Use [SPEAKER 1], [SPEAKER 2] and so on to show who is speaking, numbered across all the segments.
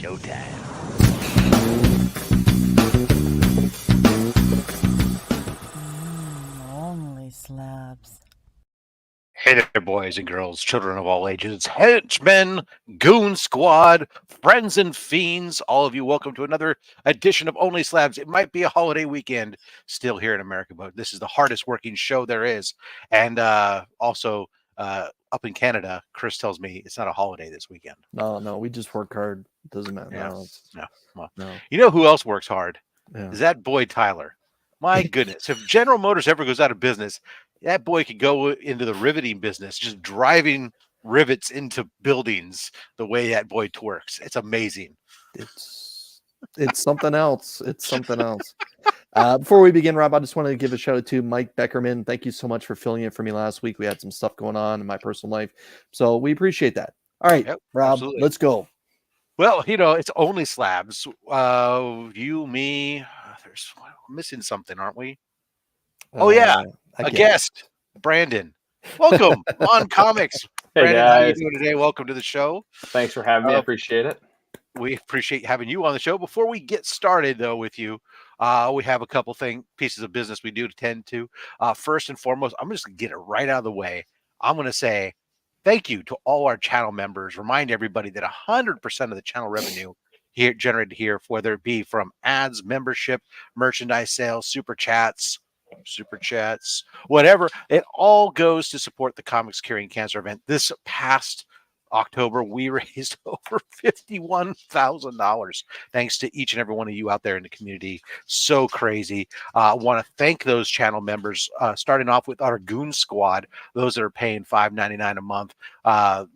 [SPEAKER 1] showtime.
[SPEAKER 2] Only slabs.
[SPEAKER 1] Hey there, boys and girls, children of all ages, henchmen, goon squad, friends and fiends, all of you, welcome to another edition of Only Slabs. It might be a holiday weekend still here in America, but this is the hardest working show there is. And also up in Canada, Chris tells me it's not a holiday this weekend.
[SPEAKER 3] No, we just work hard. Doesn't matter.
[SPEAKER 1] Yeah.
[SPEAKER 3] No,
[SPEAKER 1] Well,
[SPEAKER 3] no.
[SPEAKER 1] you know who else works hard?
[SPEAKER 3] Yeah.
[SPEAKER 1] Is that boy Tyler. My goodness, if General Motors ever goes out of business, that boy could go into the riveting business, just driving rivets into buildings the way that boy twerks. It's amazing.
[SPEAKER 3] It's something else. It's something else. Before we begin, Rob, I just wanted to give a shout out to Mike Beckerman. Thank you so much for filling in for me last week. We had some stuff going on in my personal life, so we appreciate that. All right,
[SPEAKER 1] Yep,
[SPEAKER 3] Rob,
[SPEAKER 1] absolutely.
[SPEAKER 3] let's go.
[SPEAKER 1] Well, you know, it's Only Slabs. You, me, we're missing something, aren't we? Oh yeah, a guest, Brandon. Welcome on Comics.
[SPEAKER 4] Hey
[SPEAKER 1] Brandon, how you
[SPEAKER 4] guys,
[SPEAKER 1] doing today? Welcome to the show.
[SPEAKER 4] thanks for having me. I appreciate it.
[SPEAKER 1] We appreciate having you on the show. Before we get started, though, with you, we have a couple pieces of business we do to tend to. First and foremost, I'm just going to get it right out of the way. I'm going to say thank you to all our channel members. Remind everybody that 100% of the channel revenue here generated here, whether it be from ads, membership, merchandise sales, super chats, whatever, it all goes to support the Comics Curing Cancer event. This past October, we raised over $51,000 thanks to each and every one of you out there in the community. So crazy. I want to thank those channel members, starting off with our Goon Squad, those that are paying $5.99 a month.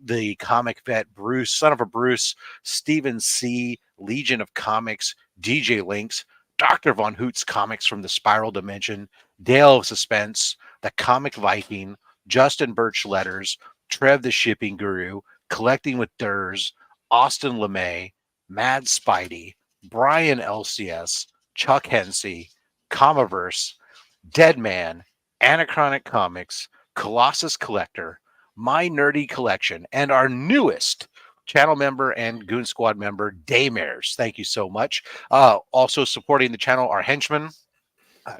[SPEAKER 1] The Comic Vet, Bruce, son of a Bruce, Stephen C., Legion of Comics, DJ Links, Dr. Von Hoot's Comics from the Spiral Dimension, Dale of Suspense, the Comic Viking, Justin Birch Letters, Trev the Shipping Guru, Collecting with Durs, Austin LeMay, Mad Spidey, Brian LCS, Chuck Hensey, Comiverse, Deadman, Anachronic Comics, Colossus Collector, My Nerdy Collection, and our newest channel member and Goon Squad member, Daymares. Thank you so much. Also supporting the channel are henchmen,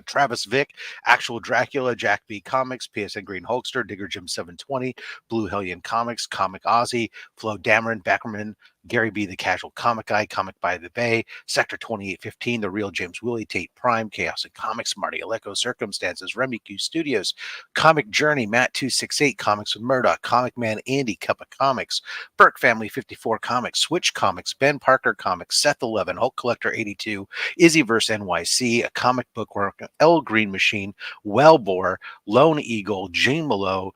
[SPEAKER 1] Travis Vick, Actual Dracula, Jack B Comics, PSN Green Hulkster, Digger Jim 720, Blue Hellion Comics, Comic Ozzy, Flo Dameron, Beckerman, Gary B the Casual Comic Guy, Comic by the Bay, Sector 2815, The Real James Willie, Tate Prime, Chaos and Comics, Marty Aleko, Circumstances, Remy Q Studios, Comic Journey, Matt 268, Comics with Murdoch, Comic Man Andy, Cup of Comics, Burke Family 54 Comics, Switch Comics, Ben Parker Comics, Seth 11, Hulk Collector 82, Izzyverse NYC, A Comic Book Work, L Green Machine, Wellbore, Lone Eagle, Gene Malo,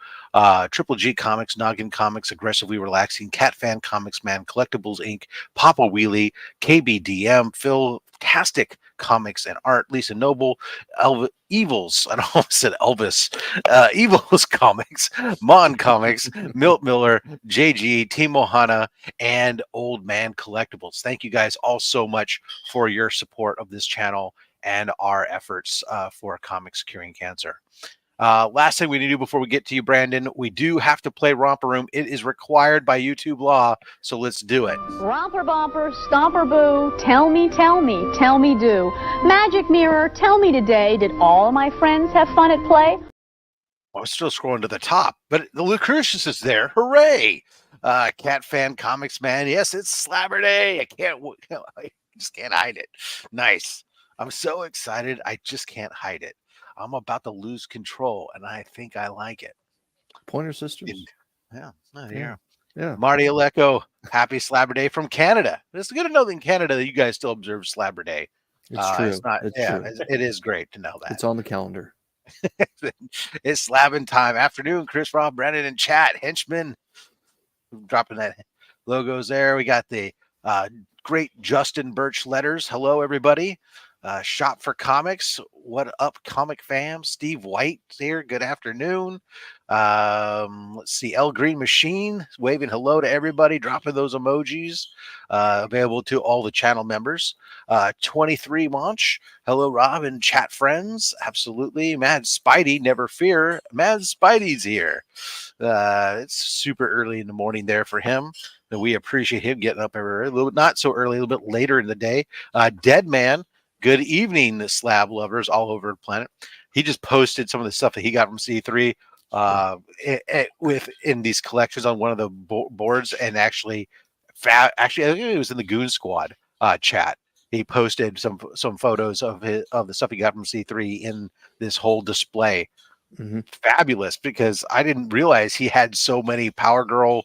[SPEAKER 1] Triple G Comics, Noggin Comics, Aggressively Relaxing, Cat Fan Comics Man, Collectibles Inc., Papa Wheelie, KBDM, Phil Tastic Comics and Art, Lisa Noble, Evils, I almost said Elvis, Evils Comics, Mon Comics, Milt Miller, JG, Team Ohana, and Old Man Collectibles. Thank you guys all so much for your support of this channel and our efforts for Comics Curing Cancer. Last thing we need to do before we get to you, Brandon, we do have to play Romper Room. It is required by YouTube law, so let's do it.
[SPEAKER 5] Romper Bomper, Stomper Boo, tell me do. Magic Mirror, tell me today, did all my friends have fun at play?
[SPEAKER 1] I was still scrolling to the top, but the Lucretius is there. Hooray! Cat Fan Comics Man. Yes, it's Slabber Day. I just can't hide it. Nice. I'm so excited. I just can't hide it. I'm about to lose control, and I think I like it.
[SPEAKER 3] Pointer Sisters.
[SPEAKER 1] Yeah.
[SPEAKER 3] Marty
[SPEAKER 1] Aleko, happy Slabber Day from Canada. It's good to know that in Canada that you guys still observe Slabber Day.
[SPEAKER 3] It's true.
[SPEAKER 1] It's not,
[SPEAKER 3] it's
[SPEAKER 1] yeah,
[SPEAKER 3] true.
[SPEAKER 1] It is great to know that.
[SPEAKER 3] It's on the calendar.
[SPEAKER 1] It's slabbing time. Afternoon, Chris, Rob, Brandon, and chat. Henchmen. Dropping that logos there. We got the great Justin Birch Letters. Hello, everybody. Shop for Comics. What up, comic fam? Steve White here. Good afternoon. Let's see. El Green Machine waving hello to everybody, dropping those emojis. Available to all the channel members. 23 Launch. Hello, Rob and chat friends. Absolutely. Mad Spidey, never fear. Mad Spidey's here. It's super early in the morning there for him. And we appreciate him getting up every a little, not so early, a little bit later in the day. Dead Man. Good evening, the slab lovers all over the planet. He just posted some of the stuff that he got from C3 in these collections on one of the boards, and actually, I think it was in the Goon Squad chat. He posted some photos of the stuff he got from C3 in this whole display.
[SPEAKER 3] Mm-hmm.
[SPEAKER 1] Fabulous, because I didn't realize he had so many Power Girl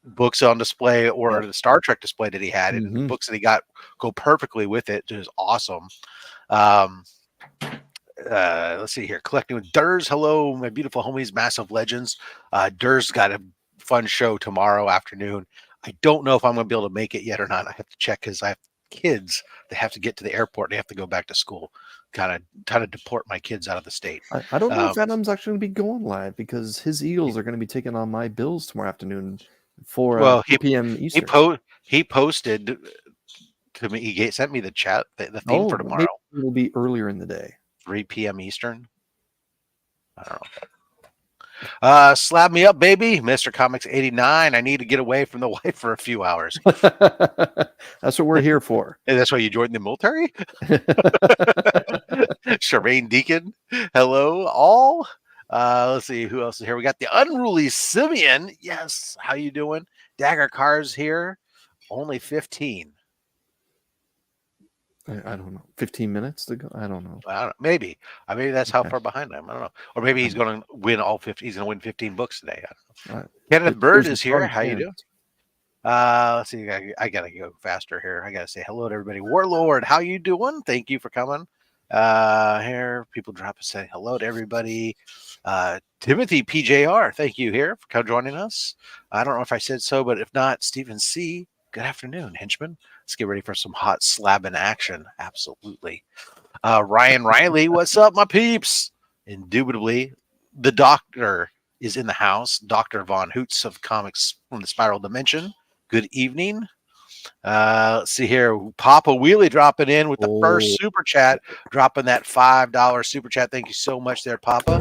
[SPEAKER 1] books on display, or the Star Trek display that he had, and the books that he got go perfectly with it. It was awesome. Let's see here. Collecting with Durs. Hello, my beautiful homies, Massive Legends. Durs got a fun show tomorrow afternoon. I don't know if I'm going to be able to make it yet or not. I have to check because I have kids that have to get to the airport. They have to go back to school. Kind of deport my kids out of the state.
[SPEAKER 3] I don't know if Adam's actually going to be going live, because his Eagles are going to be taking on my Bills tomorrow afternoon for 2 p.m. Eastern.
[SPEAKER 1] He posted to me. He sent me the chat, the theme for tomorrow.
[SPEAKER 3] It will be earlier in the day.
[SPEAKER 1] 3 p.m. Eastern. I don't know. Slab me up, baby. Mr. Comics 89. I need to get away from the wife for a few hours.
[SPEAKER 3] That's what we're here for.
[SPEAKER 1] And that's why you joined the military? Shireen Deacon. Hello, all. Let's see who else is here. We got the Unruly Simeon. Yes. How you doing? Dagger Cars here. Only 15.
[SPEAKER 3] I don't know. 15 minutes to go? I don't know.
[SPEAKER 1] Maybe. Maybe that's how far behind I am. I don't know. Or maybe he's going to win all 50. He's going to win 15 books today. I don't know. Kenneth Bird is here. How you doing? Let's see. I got to go faster here. I got to say hello to everybody. Warlord, how you doing? Thank you for coming. Here, people drop a saying hello to everybody. Timothy PJR, thank you here for joining us. I don't know if I said so, but if not, Stephen C. Good afternoon, henchman. Let's get ready for some hot slabbing action. Absolutely. Ryan Riley, what's up, my peeps? Indubitably, the doctor is in the house. Dr. Von Hoots of Comics from the Spiral Dimension. Good evening. Let's see here. Papa Wheelie dropping in with the first super chat, dropping that $5 super chat. Thank you so much there, Papa.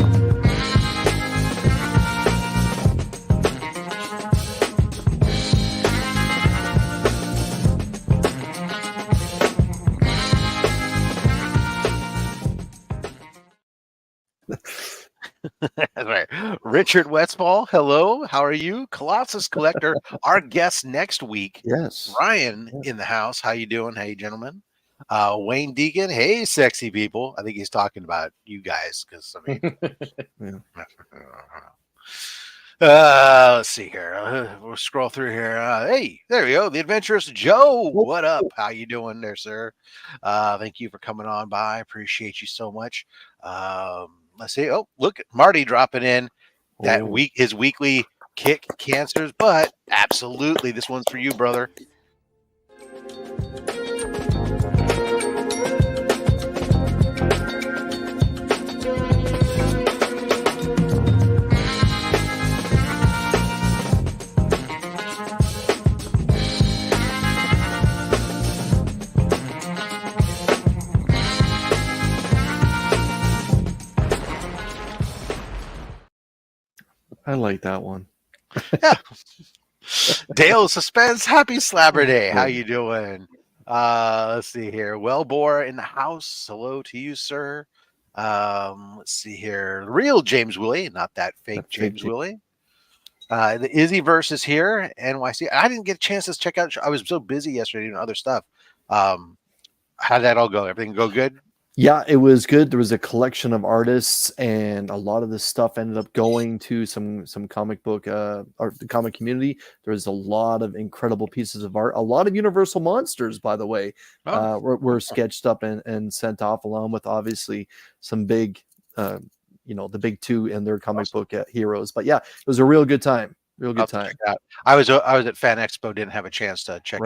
[SPEAKER 1] That's right. Richard Westfall, hello. How are you? Colossus Collector, our guest next week.
[SPEAKER 3] Yes.
[SPEAKER 1] Ryan in the house. How you doing? Hey, gentlemen. Wayne Deacon, hey, sexy people. I think he's talking about you guys, because let's see here. We'll scroll through here. Hey, there we go. The Adventurous Joe. What up? How you doing there, sir? Thank you for coming on by. Appreciate you so much. Let's see. Oh, look at Marty dropping in that week, his weekly kick cancers, but absolutely, this one's for you, brother.
[SPEAKER 3] I like that one.
[SPEAKER 1] Yeah. Dale Suspense, happy Slabber Day. How you doing? Let's see here. Wellbore in the house. Hello to you, sir. Let's see here. Real James Willie, not that fake James Willie. The Izzyverse is here. NYC. I didn't get a chance to check out. I was so busy yesterday doing other stuff. How'd that all go? Everything go good?
[SPEAKER 3] Yeah, it was good. There was a collection of artists, and a lot of this stuff ended up going to some comic book or the comic community. There was a lot of incredible pieces of art. A lot of Universal monsters, by the way, were sketched up and sent off, along with obviously some big, the big two in their comic book heroes. But yeah, it was a real good time. Real good time.
[SPEAKER 1] I was at Fan Expo. Didn't have a chance to check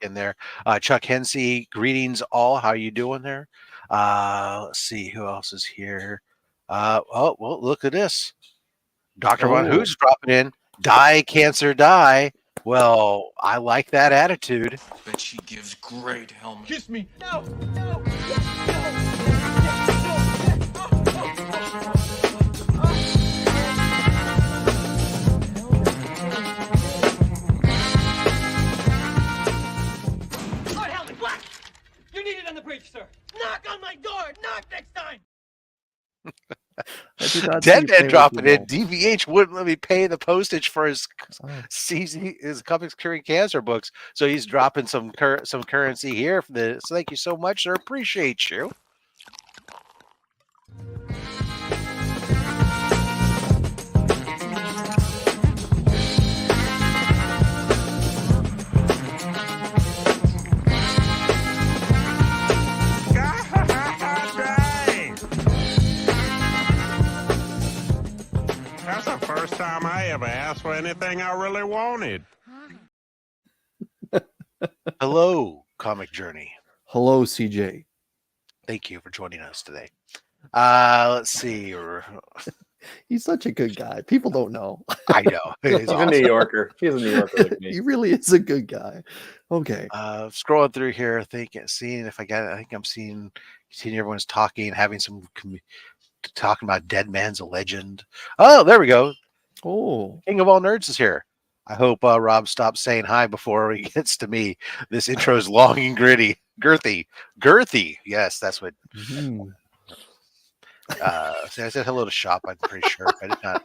[SPEAKER 1] it in there. Chuck Hensey, greetings all. How you doing there? Let's see who else is here. Oh, well, look at this. Dr. Von Hoos dropping in. Die, cancer, die. Well, I like that attitude.
[SPEAKER 6] Bet she gives great helmet.
[SPEAKER 7] Kiss me. No.
[SPEAKER 8] Lord Helmet, what? You're needed on the bridge, sir. Knock on my door. Knock next time.
[SPEAKER 1] Dead Man dropping in. DVH wouldn't let me pay the postage for his his comics curing cancer books, so he's dropping some currency here for this. So thank you so much, sir. Appreciate you.
[SPEAKER 9] That's the first time I ever asked for anything I really wanted.
[SPEAKER 1] Hello, Comic Journey.
[SPEAKER 3] Hello, CJ.
[SPEAKER 1] Thank you for joining us today. Let's see.
[SPEAKER 3] He's such a good guy. People don't know.
[SPEAKER 1] I know.
[SPEAKER 4] He's a New Yorker. He's a New Yorker like me.
[SPEAKER 3] He really is a good guy. Okay.
[SPEAKER 1] Scrolling through here, I think I'm seeing everyone's talking, having some talking about Dead Man's a Legend. Oh, there we go.
[SPEAKER 3] Oh,
[SPEAKER 1] King of all nerds is here. I hope Rob stops saying hi before he gets to me. This intro is long and girthy. Yes, that's what.
[SPEAKER 3] Mm-hmm.
[SPEAKER 1] I said hello to Shop. I'm pretty sure. I did not.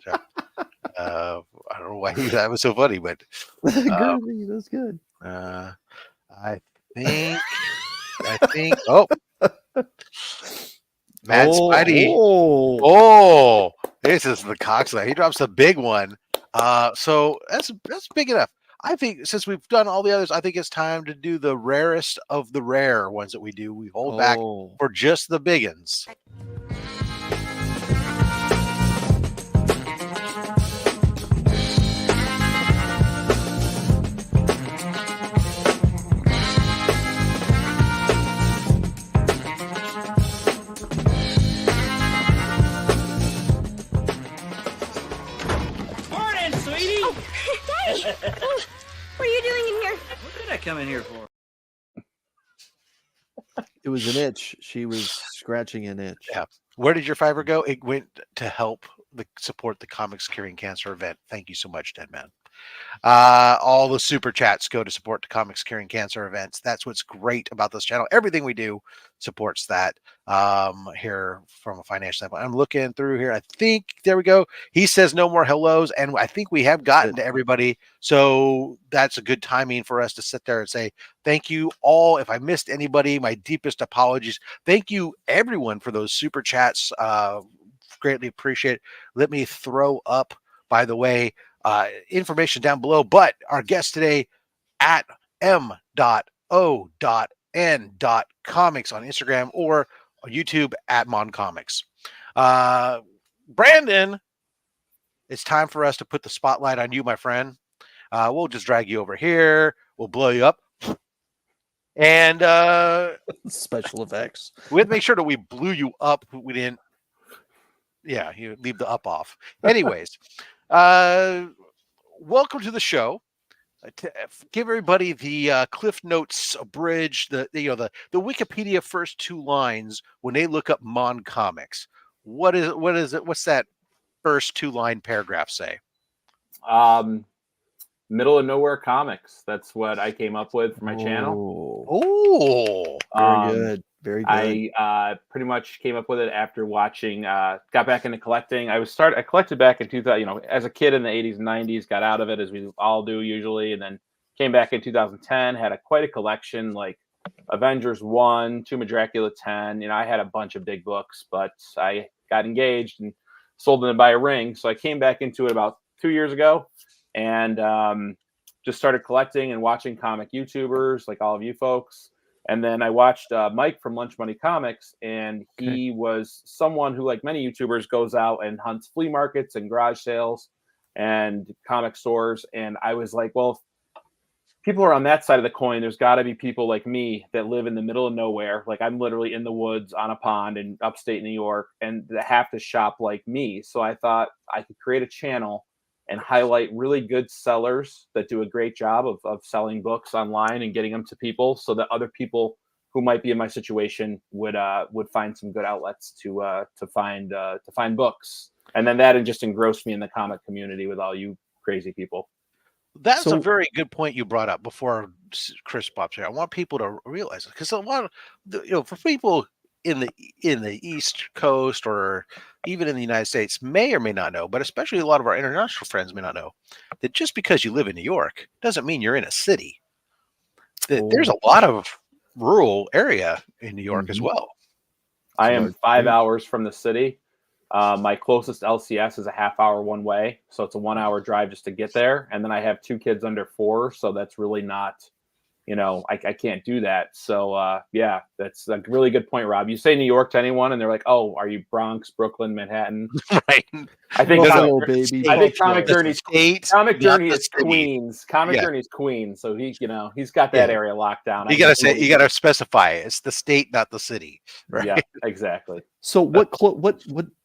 [SPEAKER 1] I don't know why that was so funny, but
[SPEAKER 3] girthy, that's good.
[SPEAKER 1] I think. Oh, Mad Spidey. Oh, this is the Coxley. He drops a big one. So that's big enough. I think since we've done all the others, I think it's time to do the rarest of the rare ones that we do. We hold back for just the big ones.
[SPEAKER 8] Morning, sweetie.
[SPEAKER 10] Daddy! What are you doing in here?
[SPEAKER 8] What did I come in here for?
[SPEAKER 3] It was an itch. She was scratching an itch.
[SPEAKER 1] Yeah. Where did your fiver go? It went to help support the Comics Curing Cancer event. Thank you so much, Dead Man. All the super chats go to support the Comics Curing Cancer events. That's what's great about this channel. Everything we do supports that here from a financial standpoint. I'm looking through here. I think there we go. He says no more hellos, and I think we have gotten to everybody. So that's a good timing for us to sit there and say thank you all. If I missed anybody, my deepest apologies. Thank you everyone for those super chats. Greatly appreciate it. Let me throw up, by the way, information down below, but our guest today at M.O.N.comics on Instagram or on YouTube at M.O.N Comics. Brandon, it's time for us to put the spotlight on you, my friend. We'll just drag you over here. We'll blow you up. And
[SPEAKER 3] special effects.
[SPEAKER 1] We have to make sure that we blew you up. We didn't. Yeah, you leave the up off. Anyways, welcome to the show. To give everybody the Cliff Notes abridged, the Wikipedia first two lines when they look up M.O.N Comics. What is it? What's that first two-line paragraph say?
[SPEAKER 4] Middle of nowhere comics. That's what I came up with for my channel.
[SPEAKER 1] Oh,
[SPEAKER 3] very good. Very good.
[SPEAKER 4] I pretty much came up with it after watching, got back into collecting. I collected back in 2000, as a kid in the 80s and 90s, got out of it as we all do usually, and then came back in 2010, had quite a collection, like Avengers 1, Tomb of Dracula 10. I had a bunch of big books, but I got engaged and sold them to buy a ring. So I came back into it about 2 years ago and just started collecting and watching comic YouTubers like all of you folks. And then I watched Mike from Lunch Money Comics, and he was someone who, like many YouTubers, goes out and hunts flea markets and garage sales and comic stores. And I was like, well, people are on that side of the coin. There's got to be people like me that live in the middle of nowhere. Like I'm literally in the woods on a pond in upstate New York, and that have to shop like me. So I thought I could create a channel and highlight really good sellers that do a great job of selling books online and getting them to people, so that other people who might be in my situation would find some good outlets to find books. And then that just engrossed me in the comic community with all you crazy people.
[SPEAKER 1] That's
[SPEAKER 3] So-
[SPEAKER 1] a very good point you brought up before Chris pops here. I want people to realize it, because a lot of for people in the East Coast or even in the United States may or may not know, but especially a lot of our international friends may not know, that just because you live in New York doesn't mean you're in a city. There's a lot of rural area in New York as well.
[SPEAKER 4] I am
[SPEAKER 3] Large
[SPEAKER 4] 5
[SPEAKER 3] state.
[SPEAKER 4] hours from the city. My closest LCS is a half hour one way, so it's a 1 hour drive just to get there. And then I have 2 kids under 4, so that's really not, I can't do that. So yeah, that's a really good point, Rob. You say New York to anyone, and they're like, "Oh, are you Bronx, Brooklyn, Manhattan?"
[SPEAKER 1] Right.
[SPEAKER 4] I think
[SPEAKER 3] Buffalo, baby.
[SPEAKER 4] I think
[SPEAKER 3] Buffalo.
[SPEAKER 4] Comic Journey's
[SPEAKER 1] State,
[SPEAKER 4] Comic
[SPEAKER 1] not
[SPEAKER 4] Journey
[SPEAKER 1] the
[SPEAKER 4] is
[SPEAKER 1] city.
[SPEAKER 4] Queens. Comic
[SPEAKER 1] Yeah.
[SPEAKER 4] Journey's Queens, so he's got that
[SPEAKER 1] Yeah.
[SPEAKER 4] area locked down.
[SPEAKER 1] You gotta specify it. It's the state, not the city. Right.
[SPEAKER 4] Yeah, exactly.
[SPEAKER 3] So what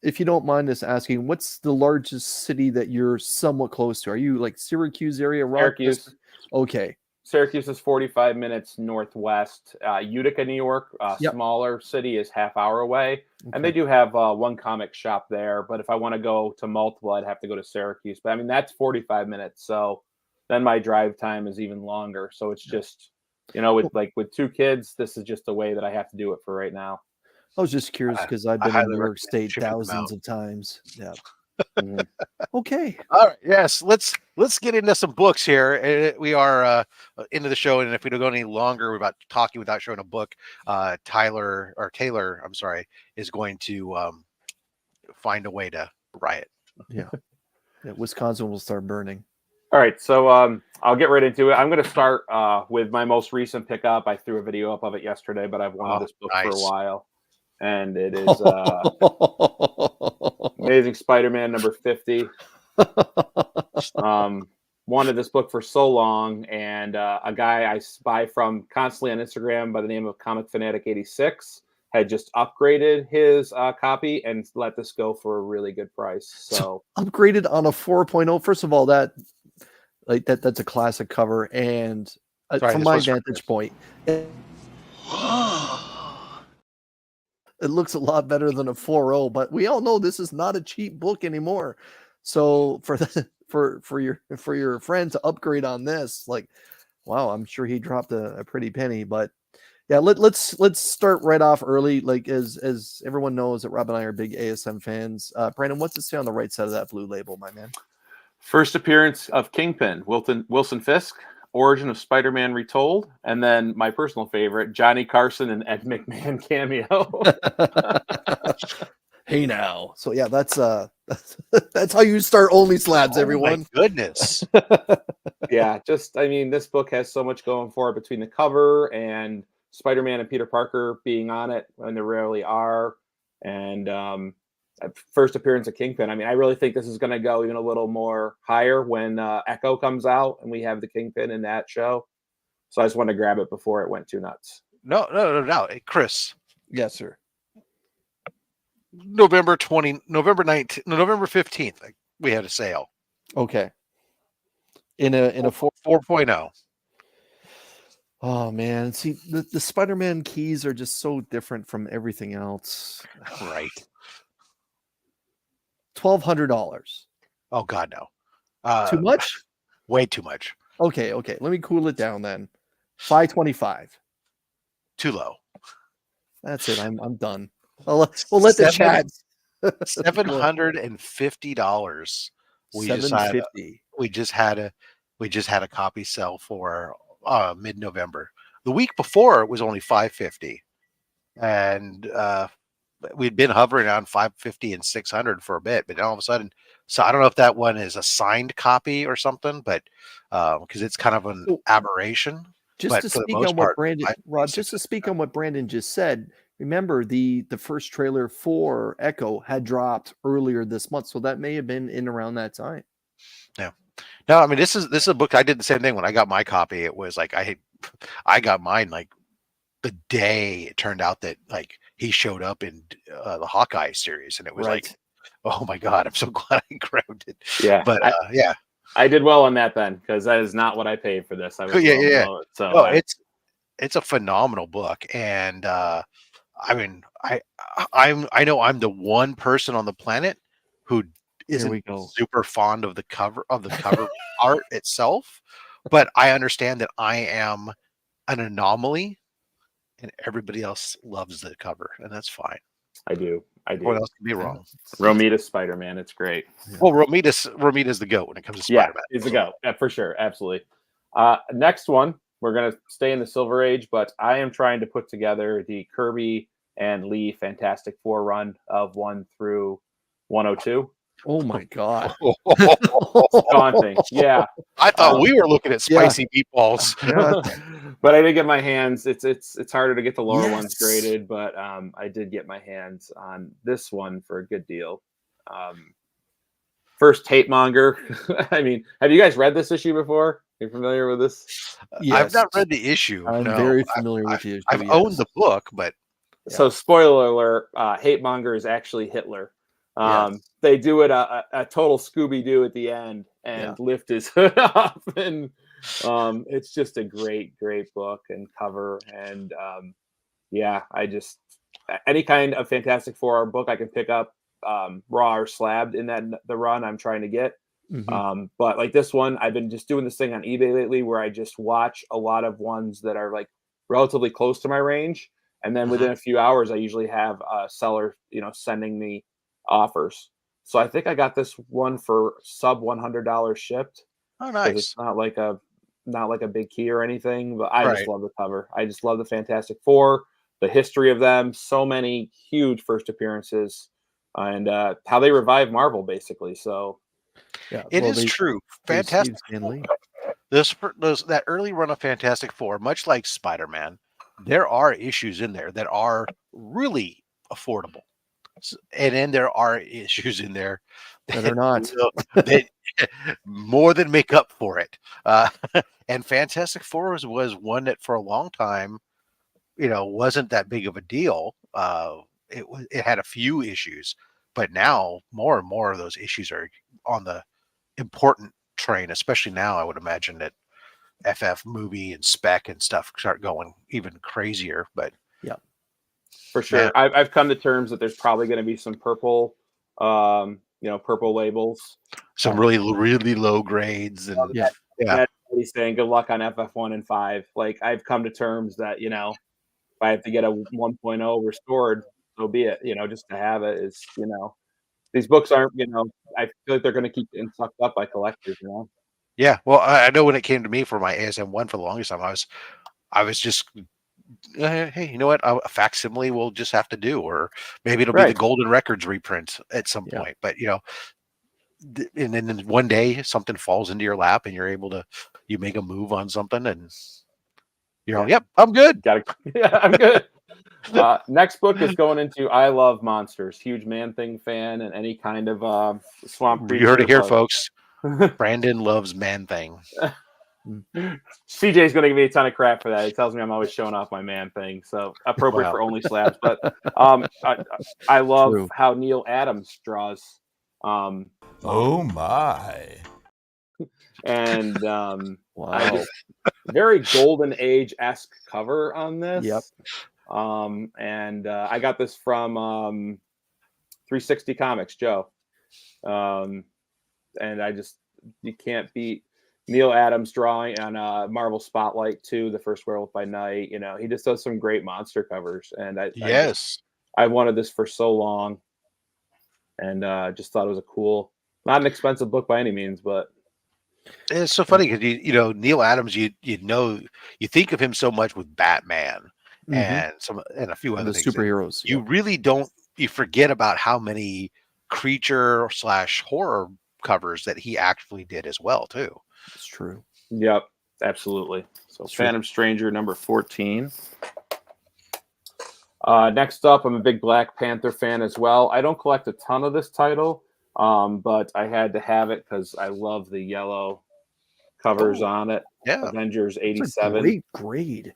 [SPEAKER 3] if you don't mind us asking, what's the largest city that you're somewhat close to? Are you like Syracuse area?
[SPEAKER 4] Syracuse.
[SPEAKER 3] Okay.
[SPEAKER 4] Syracuse is 45 minutes northwest. Utica, New York,
[SPEAKER 3] Yep.
[SPEAKER 4] smaller city, is half hour away. And they do have one comic shop there. But if I want to go to multiple, I'd have to go to Syracuse. But I mean, that's 45 minutes. So then my drive time is even longer. So it's just, with 2 kids, this is just the way that I have to do it for right now.
[SPEAKER 3] I was just curious because I've
[SPEAKER 1] I
[SPEAKER 3] been in
[SPEAKER 1] highly
[SPEAKER 3] New York
[SPEAKER 1] recommend
[SPEAKER 3] State
[SPEAKER 1] checking them
[SPEAKER 3] thousands
[SPEAKER 1] out.
[SPEAKER 3] of times. Yeah. Okay.
[SPEAKER 1] All right. Yes. Let's get into some books here. We are into the show, and if we don't go any longer about talking without showing a book, Taylor, I'm sorry, is going to find a way to riot.
[SPEAKER 3] Yeah. Wisconsin will start burning.
[SPEAKER 4] All right, so I'll get right into it. I'm going to start with my most recent pickup. I threw a video up of it yesterday, but I've wanted this book for a
[SPEAKER 1] nice.
[SPEAKER 4] while. And it is Amazing Spider-Man number 50. Wanted this book for so long, and a guy I spy from constantly on Instagram by the name of Comic Fanatic 86 had just upgraded his copy and let this go for a really good price. So
[SPEAKER 3] upgraded on a 4.0. First of all, that's a classic cover, and from my vantage point, it looks a lot better than a 4.0. But we all know this is not a cheap book anymore. So for your friend to upgrade on this, like, wow, I'm sure he dropped a pretty penny. But yeah, let's start right off early. Like as everyone knows that Rob and I are big ASM fans. Brandon, what's it say on the right side of that blue label, my man?
[SPEAKER 4] First appearance of Kingpin, Wilson Fisk, origin of Spider-Man retold, and then my personal favorite, Johnny Carson and Ed McMahon cameo.
[SPEAKER 3] Hey now. So yeah, that's how you start OnlySlabs, everyone.
[SPEAKER 1] My goodness.
[SPEAKER 4] Yeah, this book has so much going for it between the cover and Spider-Man and Peter Parker being on it when they rarely are, and first appearance of Kingpin. I really think this is going to go even a little more higher when Echo comes out and we have the Kingpin in that show. So I just wanted to grab it before it went too nuts.
[SPEAKER 1] No. Hey, Chris.
[SPEAKER 3] Yes, sir.
[SPEAKER 1] November 15th, we had a sale.
[SPEAKER 3] Okay. In a
[SPEAKER 1] 4.0.
[SPEAKER 3] Oh man, see the Spider-Man keys are just so different from everything else.
[SPEAKER 1] Right.
[SPEAKER 3] $1,200.
[SPEAKER 1] Oh God, no.
[SPEAKER 3] Too much?
[SPEAKER 1] Way too much.
[SPEAKER 3] Okay. Let me cool it down then. $525.
[SPEAKER 1] Too low.
[SPEAKER 3] That's it. I'm done. We'll let the chat.
[SPEAKER 1] $750. We just had a copy sell for mid-November. The week before it was only $550, and we'd been hovering around $550 and $600 for a bit, but then all of a sudden, so I don't know if that one is a signed copy or something, but because it's kind of an aberration.
[SPEAKER 3] Just to speak on what Brandon, Rob, just to speak on what Brandon just said. Remember, the first trailer for Echo had dropped earlier this month, so that may have been in around that time.
[SPEAKER 1] Yeah. No, I mean this is a book. I did the same thing when I got my copy. It was like I got mine like the day it turned out that like he showed up in the Hawkeye series, and it was like, oh my god, I'm so glad I grabbed it.
[SPEAKER 4] Yeah,
[SPEAKER 1] But yeah,
[SPEAKER 4] I did well on that then, because that is not what I paid for this. I was
[SPEAKER 1] yeah,
[SPEAKER 4] well
[SPEAKER 1] yeah.
[SPEAKER 4] below it, so
[SPEAKER 1] No, it's a phenomenal book, and I mean, I know I'm the one person on the planet who isn't super fond of the cover art itself, but I understand that I am an anomaly, and everybody else loves the cover, and that's fine.
[SPEAKER 4] I do.
[SPEAKER 1] What else can be wrong?
[SPEAKER 4] Romita Spider-Man, it's great.
[SPEAKER 1] Well, Romita's the GOAT when it comes to Spider-Man.
[SPEAKER 4] Yeah, he's the GOAT. Yeah, for sure. Absolutely. Next one, we're going to stay in the Silver Age, but I am trying to put together the Kirby and Lee Fantastic Four run of 1 through 102.
[SPEAKER 3] Oh my god.
[SPEAKER 4] Daunting. Yeah.
[SPEAKER 1] I thought we were looking at spicy meatballs.
[SPEAKER 4] But I did get my hands. It's harder to get the lower ones graded, but I did get my hands on this one for a good deal. First Tape Monger. I mean, have you guys read this issue before? Are you familiar with this?
[SPEAKER 1] I've not read the issue.
[SPEAKER 3] I'm very familiar with the issue.
[SPEAKER 1] I've owned the book, but
[SPEAKER 4] so spoiler alert: Hate Monger is actually Hitler. They do it a total Scooby-Doo at the end and lift his hood off, and it's just a great book and cover. And I just any kind of Fantastic Four book I can pick up, raw or slabbed in the run I'm trying to get. But like this one, I've been just doing this thing on eBay lately where I just watch a lot of ones that are like relatively close to my range, and then within a few hours I usually have a seller sending me offers. So I think I got this one for sub $100 shipped.
[SPEAKER 1] Oh, nice.
[SPEAKER 4] It's not like a big key or anything, but I just love the cover. I just love the Fantastic Four, the history of them, so many huge first appearances, and how they revived Marvel basically. So
[SPEAKER 1] it is true. Fantastic. That early run of Fantastic Four, much like Spider-Man, there are issues in there that are really affordable. And then there are issues in there
[SPEAKER 3] that are not
[SPEAKER 1] that more than make up for it. And Fantastic Four was one that for a long time, wasn't that big of a deal. It had a few issues, but now more and more of those issues are on the important train, especially now. I would imagine that FF movie and spec and stuff start going even crazier, but
[SPEAKER 4] for sure. I've come to terms that there's probably going to be some purple, purple labels.
[SPEAKER 1] Some really low grades. And
[SPEAKER 4] He's saying good luck on FF1 and 5. Like I've come to terms that, if I have to get a 1.0 restored, so be it, just to have it is, these books aren't, I feel like they're going to keep getting sucked up by collectors,
[SPEAKER 1] Yeah. Well, I know when it came to me for my ASM1 for the longest time, I was just, hey, you know what? A facsimile will just have to do, or maybe it'll be the Golden Records reprint at some point. But and then one day something falls into your lap, and you're able to make a move on something, and you're like, "Yep, I'm good."
[SPEAKER 4] I'm good. Next book is going into I Love Monsters. Huge Man-Thing fan, and any kind of swamp.
[SPEAKER 1] You heard it here, folks. Brandon loves Man-Thing.
[SPEAKER 4] CJ's going to give me a ton of crap for that. He tells me I'm always showing off my Man-Thing, so appropriate for OnlySlabs. But I love how Neil Adams draws.
[SPEAKER 7] Oh my!
[SPEAKER 4] And very Golden Age-esque cover on this.
[SPEAKER 3] Yep.
[SPEAKER 4] And I got this from 360 Comics, Joe. And you can't beat Neil Adams drawing on Marvel Spotlight 2, The First Werewolf by Night. He just does some great monster covers. And I wanted this for so long, and just thought it was not an expensive book by any means, but
[SPEAKER 1] it's so funny because Neil Adams, you think of him so much with Batman and a few other things,
[SPEAKER 3] superheroes.
[SPEAKER 1] You really don't. You forget about how many creature / horror covers that he actually did as well too.
[SPEAKER 3] It's true.
[SPEAKER 4] Yep, absolutely. So Phantom Stranger number 14. Next up, I'm a big Black Panther fan as well. I don't collect a ton of this title, but I had to have it because I love the yellow covers on it.
[SPEAKER 1] Yeah.
[SPEAKER 4] Avengers
[SPEAKER 3] It's a
[SPEAKER 4] 87.
[SPEAKER 3] great grade.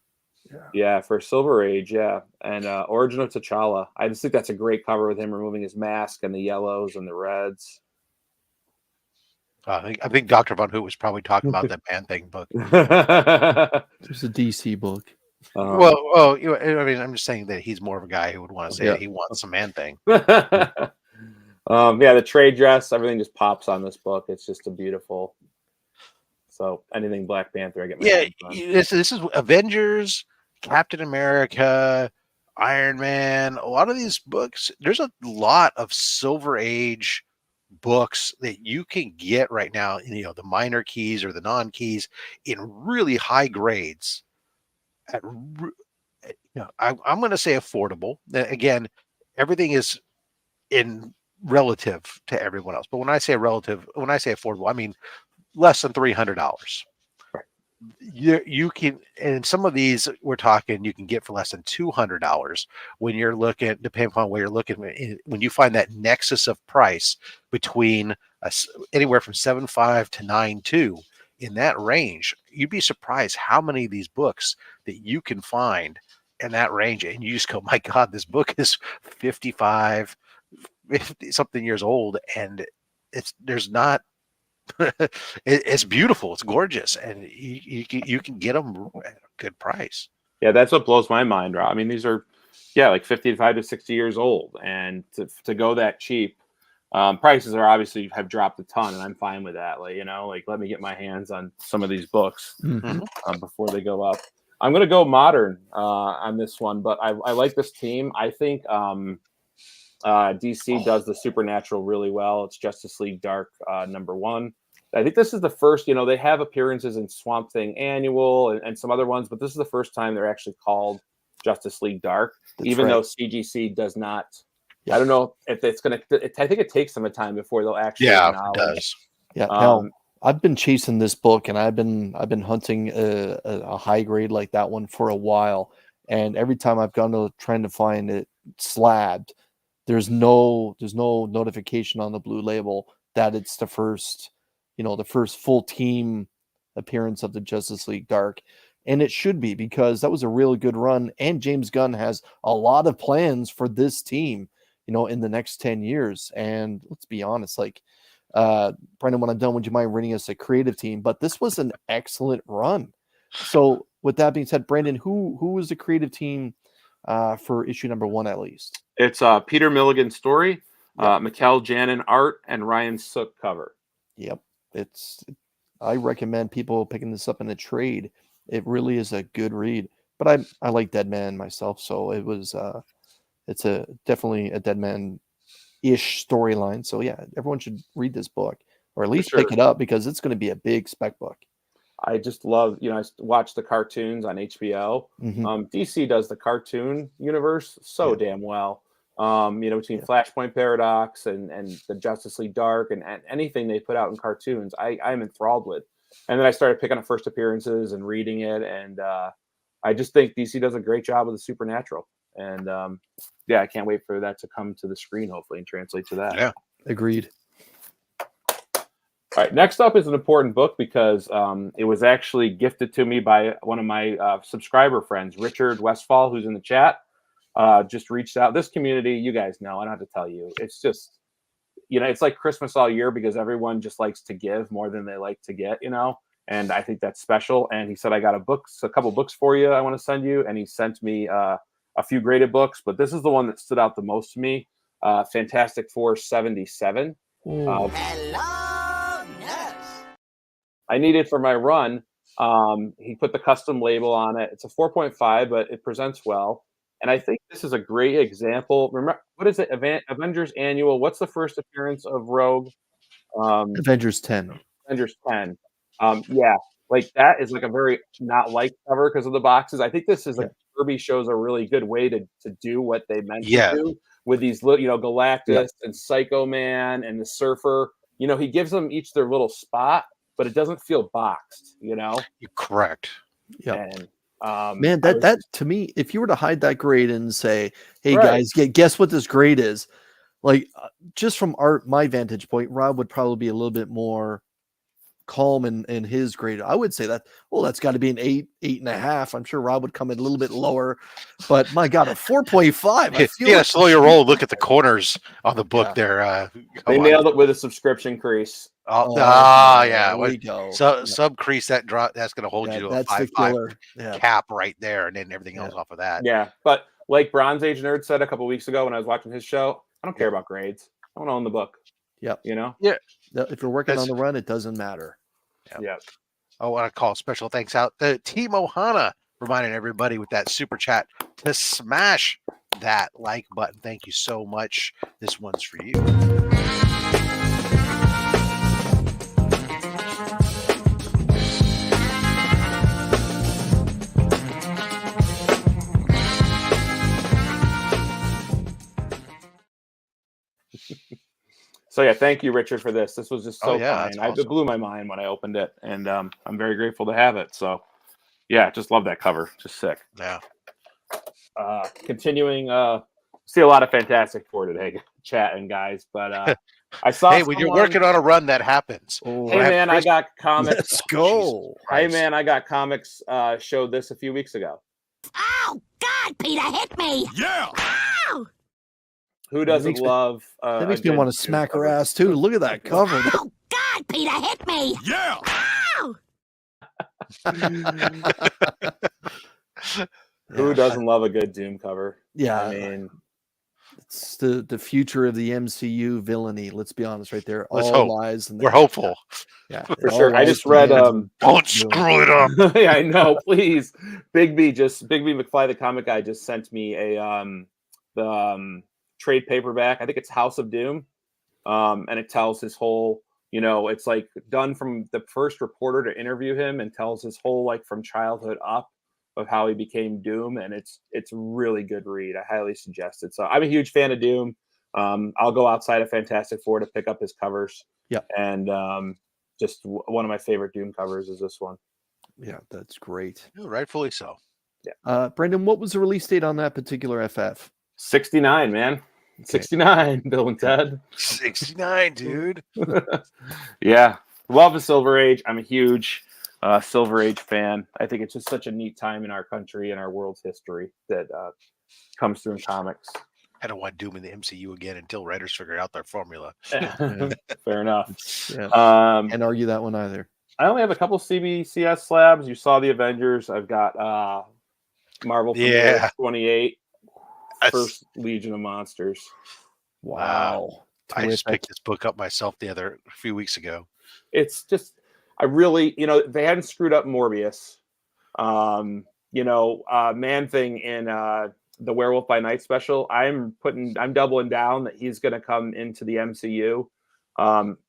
[SPEAKER 4] Yeah, for Silver Age, yeah. And Origin of T'Challa. I just think that's a great cover with him removing his mask and the yellows and the reds.
[SPEAKER 1] I think Dr. Von Hoot was probably talking about that Man-Thing book.
[SPEAKER 3] There's a DC book.
[SPEAKER 1] Well, I mean, I'm just saying that he's more of a guy who would want to say
[SPEAKER 3] Yeah.
[SPEAKER 1] that he wants some Man-Thing.
[SPEAKER 4] Yeah, the trade dress, everything just pops on this book. It's just a beautiful. So anything Black Panther, I get my hands on.
[SPEAKER 1] This is Avengers, Captain America, Iron Man. A lot of these books, there's a lot of Silver Age books that you can get right now, the minor keys or the non-keys in really high grades. I'm going to say affordable. Again, everything is in relative to everyone else. But when I say affordable, I mean less than $300. You can, and some of these we're talking you can get for less than $200 when you're looking, depending upon where you're looking, when you find that nexus of price between anywhere from 7.5 to 9.2 in that range. You'd be surprised how many of these books that you can find in that range, and you just go, my God, this book is 50 something years old, and there's not. It's beautiful, it's gorgeous, and you can get them at a good price.
[SPEAKER 4] Yeah, that's what blows my mind, Rob. I mean, these are like 55 to 60 years old, and to go that cheap, prices are obviously have dropped a ton, and I'm fine with that. Let me get my hands on some of these books before they go up. I'm gonna go modern on this one, but I like this team. I think DC does the Supernatural really well. It's Justice League Dark #1. I think this is the first, they have appearances in Swamp Thing Annual and some other ones, but this is the first time they're actually called Justice League Dark, though CGC does not. Yeah. I don't know if it's going to, I think it takes some time before they'll actually acknowledge.
[SPEAKER 1] It does.
[SPEAKER 3] Yeah. Now, I've been chasing this book, and I've been hunting a high grade like that one for a while. And every time I've gone to trying to find it slabbed, there's no notification on the blue label that it's the first full team appearance of the Justice League Dark. And it should be, because that was a really good run. And James Gunn has a lot of plans for this team, in the next 10 years. And let's be honest, Brendan, when I'm done, would you mind reading us a creative team? But this was an excellent run. So with that being said, Brandon, who was the creative team for issue #1 at least?
[SPEAKER 4] It's Peter Milligan story, Mikkel Janin art, and Ryan Sook cover.
[SPEAKER 3] Yep. I recommend people picking this up in a trade. It really is a good read. But I like Dead Man myself, so it's definitely a Dead Man-ish storyline. So yeah, everyone should read this book, or at least pick it up, because it's going to be a big spec book.
[SPEAKER 4] I just love, I watch the cartoons on HBO. DC does the cartoon universe so damn well. Between Flashpoint Paradox and the Justice League Dark and anything they put out in cartoons, I'm enthralled with. And then I started picking up first appearances and reading it, and I just think DC does a great job with the Supernatural. And I can't wait for that to come to the screen, hopefully, and translate to that.
[SPEAKER 1] Yeah,
[SPEAKER 3] agreed.
[SPEAKER 4] All right, next up is an important book because it was actually gifted to me by one of my subscriber friends, Richard Westfall, who's in the chat. Just reached out. This community, you guys know, I don't have to tell you. It's just, it's like Christmas all year, because everyone just likes to give more than they like to get, and I think that's special. And he said, I got a couple books for you I want to send you. And he sent me a few graded books, but this is the one that stood out the most to me. Fantastic Four 77. I need it for my run. He put the custom label on it. It's a 4.5, but it presents well. And I think this is a great example. Remember, what is it? Avengers Annual. What's the first appearance of Rogue?
[SPEAKER 3] Avengers 10.
[SPEAKER 4] Avengers 10. That is a very not like cover because of the boxes. I think this is Kirby shows a really good way to do what they meant to do with these, Galactus and Psycho Man and the Surfer. He gives them each their little spot, but it doesn't feel boxed.
[SPEAKER 1] You're correct.
[SPEAKER 3] Yeah.
[SPEAKER 4] And
[SPEAKER 3] man, that to me, if you were to hide that grade and say, hey guys, guess what this grade is, just from my vantage point, Rob would probably be a little bit more calm in his grade. I would say that, well, that's got to be an 8.5. I'm sure Rob would come in a little bit lower, but my God, a 4.5. I feel
[SPEAKER 1] like slow your roll. Look at the corners on the book there.
[SPEAKER 4] They nailed it with a subscription crease.
[SPEAKER 1] Yeah.
[SPEAKER 3] There we go.
[SPEAKER 1] So sub crease that drop. That's going to hold you to a 5.5 cap right there, and then everything else off of that.
[SPEAKER 4] Yeah, but like Bronze Age Nerd said a couple weeks ago when I was watching his show, I don't care about grades. I want to own the book.
[SPEAKER 3] Yep.
[SPEAKER 1] Yeah.
[SPEAKER 3] If you're working on the run, it doesn't matter.
[SPEAKER 4] Yep.
[SPEAKER 1] I want to call special thanks out to Team Ohana, reminding everybody with that super chat to smash that like button. Thank you so much. This one's for you.
[SPEAKER 4] So yeah, thank you, Richard, for this. This was just so fun.
[SPEAKER 1] Awesome.
[SPEAKER 4] It blew my mind when I opened it, and I'm very grateful to have it. So yeah, just love that cover. Just sick.
[SPEAKER 1] Yeah.
[SPEAKER 4] Continuing, see a lot of Fantastic Four today, chatting guys. But I saw.
[SPEAKER 1] Hey, when you're working on a run, that happens.
[SPEAKER 4] Hey man, I got comics.
[SPEAKER 3] Let's go.
[SPEAKER 4] Hey man, I got comics. Showed this a few weeks ago.
[SPEAKER 10] Oh God, Peter hit me!
[SPEAKER 7] Yeah.
[SPEAKER 10] Ow!
[SPEAKER 4] Who doesn't love?
[SPEAKER 3] That makes me want to smack her ass too. Look at that cover.
[SPEAKER 10] Oh God, Peter hit me!
[SPEAKER 7] Yeah.
[SPEAKER 10] Ow!
[SPEAKER 4] Who doesn't love a good Doom cover?
[SPEAKER 3] Yeah,
[SPEAKER 4] I mean,
[SPEAKER 3] it's the future of the MCU villainy. Let's be honest, right there.
[SPEAKER 1] Let's
[SPEAKER 3] All
[SPEAKER 1] hope.
[SPEAKER 3] lies. And
[SPEAKER 1] We're hopeful.
[SPEAKER 3] Yeah,
[SPEAKER 4] for sure. I just read.
[SPEAKER 1] Don't screw it up.
[SPEAKER 4] Yeah, I know. Please, Big B McFly, the comic guy, just sent me the trade paperback. I think it's House of Doom, and it tells his whole. It's like done from the first reporter to interview him, and tells his whole like from childhood up of how he became Doom, and it's a really good read. I highly suggest it. So I'm a huge fan of Doom. I'll go outside of Fantastic Four to pick up his covers.
[SPEAKER 3] Yeah,
[SPEAKER 4] and just one of my favorite Doom covers is this one.
[SPEAKER 3] Yeah, that's great.
[SPEAKER 1] Rightfully so.
[SPEAKER 4] Yeah.
[SPEAKER 3] Brendan, what was the release date on that particular FF?
[SPEAKER 4] 69, man. Okay. 69, Bill and Ted.
[SPEAKER 1] 69, dude.
[SPEAKER 4] Yeah. Love the Silver Age. I'm a huge Silver Age fan. I think it's just such a neat time in our country and our world's history that comes through in comics.
[SPEAKER 1] I don't want Doom in the MCU again until writers figure out their formula.
[SPEAKER 4] Fair enough.
[SPEAKER 3] Yeah. Can't argue that one either.
[SPEAKER 4] I only have a couple CBCS slabs. You saw the Avengers. I've got Marvel 28. First Legion of Monsters.
[SPEAKER 3] Wow.
[SPEAKER 1] I just picked this book up myself a few weeks ago.
[SPEAKER 4] It's just, I really, they hadn't screwed up Morbius. Man-Thing in the Werewolf by Night special. I'm doubling down that he's going to come into the MCU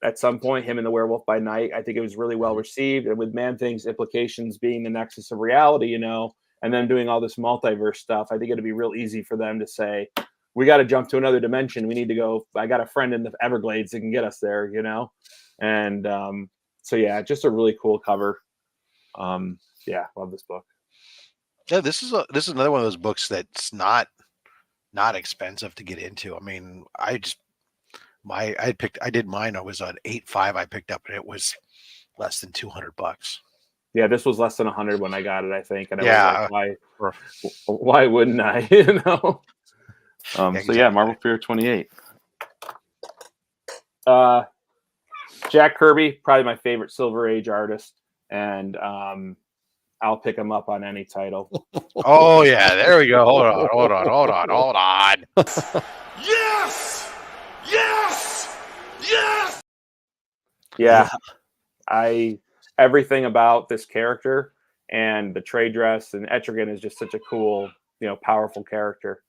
[SPEAKER 4] at some point. Him in the Werewolf by Night. I think it was really well received, and with Man-Thing's implications being the nexus of reality, and then doing all this multiverse stuff, I think it'd be real easy for them to say, we got to jump to another dimension. We need to go. I got a friend in the Everglades that can get us there, And so, yeah, just a really cool cover. Yeah, love this book.
[SPEAKER 1] Yeah, this is another one of those books that's not expensive to get into. I mean, I did mine. I was on 8.5. I picked up, and it was less than $200.
[SPEAKER 4] Yeah, this was less than 100 when I got it, I think. And
[SPEAKER 1] I
[SPEAKER 4] was like, why wouldn't I? So yeah, Marvel Fear 28. Jack Kirby, probably my favorite Silver Age artist, and I'll pick him up on any title.
[SPEAKER 1] Oh yeah, there we go. Hold on.
[SPEAKER 7] Yes! Yes! Yes!
[SPEAKER 4] Yeah. Everything about this character and the trade dress and Etrigan is just such a cool, powerful character.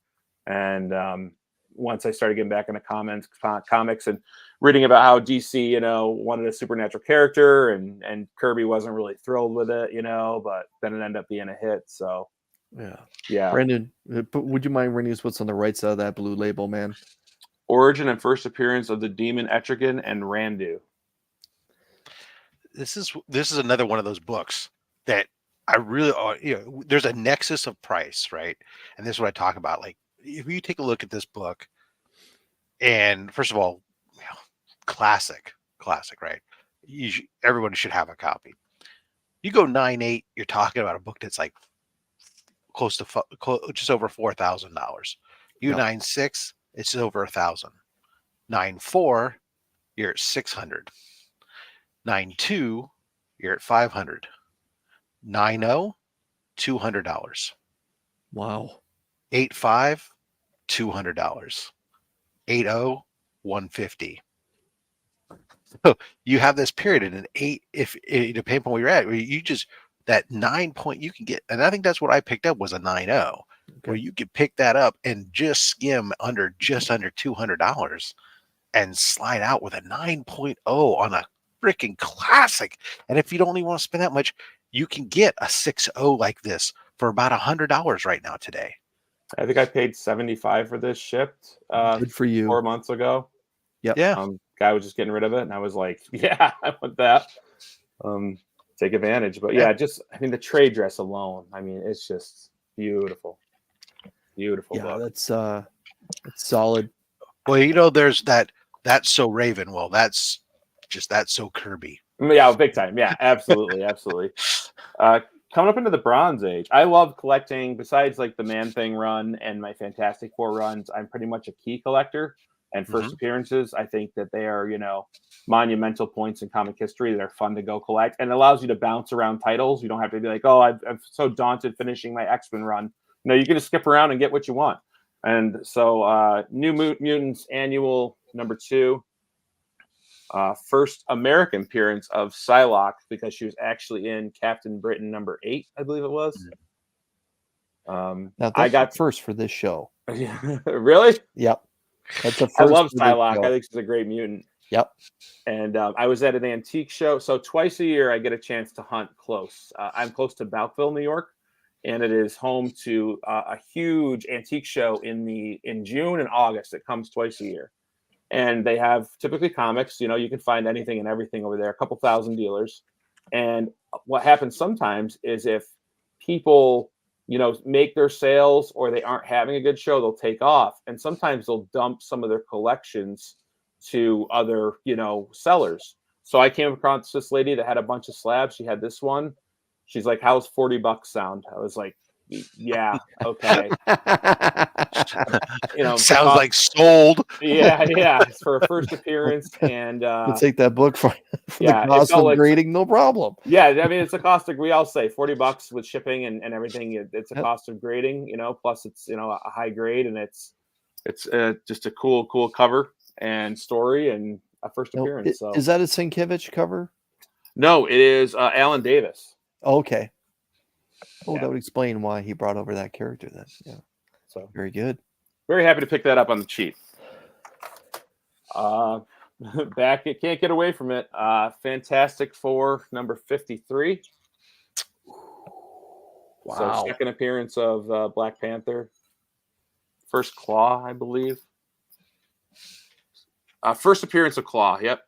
[SPEAKER 4] And once I started getting back into comics and reading about how DC, wanted a supernatural character and Kirby wasn't really thrilled with it, but then it ended up being a hit. So yeah.
[SPEAKER 3] Brandon, would you mind reading us what's on the right side of that blue label, man?
[SPEAKER 4] Origin and first appearance of the demon Etrigan and Randu.
[SPEAKER 1] This is another one of those books that I really, there's a nexus of price, right? And this is what I talk about. Like, if you take a look at this book, and first of all, classic, right? everyone should have a copy. You go 9.8, you're talking about a book that's like close to just over $4,000. You 9.6, it's over 1,000. 9.4, you're at 600. 9.2, you're at 500. 9.0, $200.
[SPEAKER 3] Wow.
[SPEAKER 1] 8.5, $200. 8.0, $150. So you have this period in an 8, if depending on where you're at, where you just that 9 point you can get, and I think that's what I picked up was a 9.0, where you could pick that up and just skim just under $200 and slide out with a 9.0 on a freaking classic. And if you don't even want to spend that much, you can get a 6.0 like this for about $100 right now today.
[SPEAKER 4] I think I paid $75 for this shipped.
[SPEAKER 3] Good for you.
[SPEAKER 4] 4 months ago.
[SPEAKER 3] Yep.
[SPEAKER 1] Yeah.
[SPEAKER 4] Guy was just getting rid of it, and I was like, "Yeah, I want that." Take advantage, but yeah, the trade dress alone. I mean, it's just beautiful, beautiful.
[SPEAKER 3] Yeah,
[SPEAKER 4] book.
[SPEAKER 3] that's solid.
[SPEAKER 1] Well, there's that's so Raven. Well, that's so Kirby.
[SPEAKER 4] Yeah, big time. Yeah, absolutely, absolutely. Coming up into the Bronze Age, I love collecting. Besides, like the Man-Thing run and my Fantastic Four runs, I'm pretty much a key collector. And first appearances, I think that they are, monumental points in comic history that are fun to go collect, and it allows you to bounce around titles. You don't have to be like, oh, I'm so daunted finishing my X-Men run. No, you can just skip around and get what you want. And so, New Mutants Annual #2, first American appearance of Psylocke, because she was actually in Captain Britain #8, I believe it was.
[SPEAKER 3] Now I got first for this show.
[SPEAKER 4] Really?
[SPEAKER 3] Yep. That's the first.
[SPEAKER 4] I love Psylocke. I think she's a great mutant.
[SPEAKER 3] Yep.
[SPEAKER 4] And I was at an antique show. So twice a year, I get a chance to hunt close. I'm close to Bouckville, New York, and it is home to a huge antique show in June and August. It comes twice a year. And they have typically comics. You can find anything and everything over there, a couple thousand dealers. And what happens sometimes is if people make their sales or they aren't having a good show, they'll take off. And sometimes they'll dump some of their collections to other, sellers. So I came across this lady that had a bunch of slabs. She had this one. She's like, how's $40 sound? I was like, yeah, okay.
[SPEAKER 1] Sounds like sold.
[SPEAKER 4] Yeah. It's for a first appearance. And
[SPEAKER 3] we'll take that book for the cost of grading, no problem.
[SPEAKER 4] Yeah, I mean, it's a cost of, we all say $40 with shipping and everything. It's a cost of grading, plus it's a high grade, and it's just a cool cover and story and a first appearance. So
[SPEAKER 3] is that a Sienkiewicz cover?
[SPEAKER 4] No, it is Alan Davis.
[SPEAKER 3] Okay. Oh, that would explain why he brought over that character then. Yeah.
[SPEAKER 4] So
[SPEAKER 3] very good.
[SPEAKER 4] Very happy to pick that up on the cheap. Back, it can't get away from it. Fantastic Four #53. Wow. So second appearance of Black Panther. First Claw, I believe. First appearance of Claw. Yep.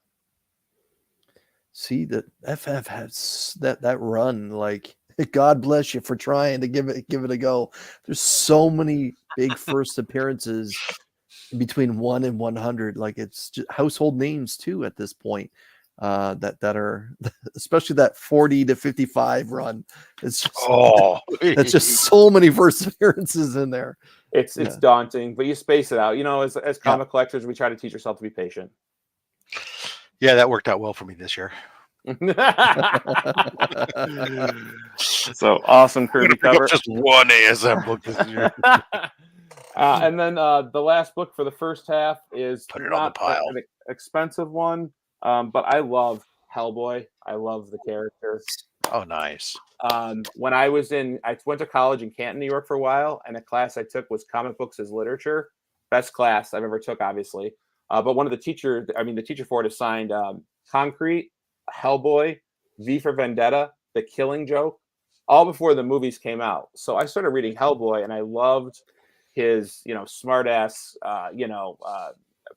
[SPEAKER 3] See, that FF has that run. Like, God bless you for trying to give it a go. There's so many big first appearances between 1 and 100. Like, it's just household names too at this point. That are, especially that 40 to 55 run. It's just, it's just so many first appearances in there.
[SPEAKER 4] It's daunting, but you space it out. As comic collectors, we try to teach ourselves to be patient.
[SPEAKER 1] Yeah, that worked out well for me this year.
[SPEAKER 4] So awesome Kirby cover.
[SPEAKER 1] Just one ASM book this year.
[SPEAKER 4] And then the last book for the first half is
[SPEAKER 1] Put it on the pile.
[SPEAKER 4] An expensive one, but I love Hellboy. I love the character.
[SPEAKER 1] Oh, nice.
[SPEAKER 4] When I went to college in Canton, New York for a while, and a class I took was comic books as literature. Best class I've ever took, obviously. But one of the teacher for it assigned Concrete, Hellboy, V for Vendetta, The Killing Joke, all before the movies came out. So I started reading Hellboy, and I loved his, smart ass,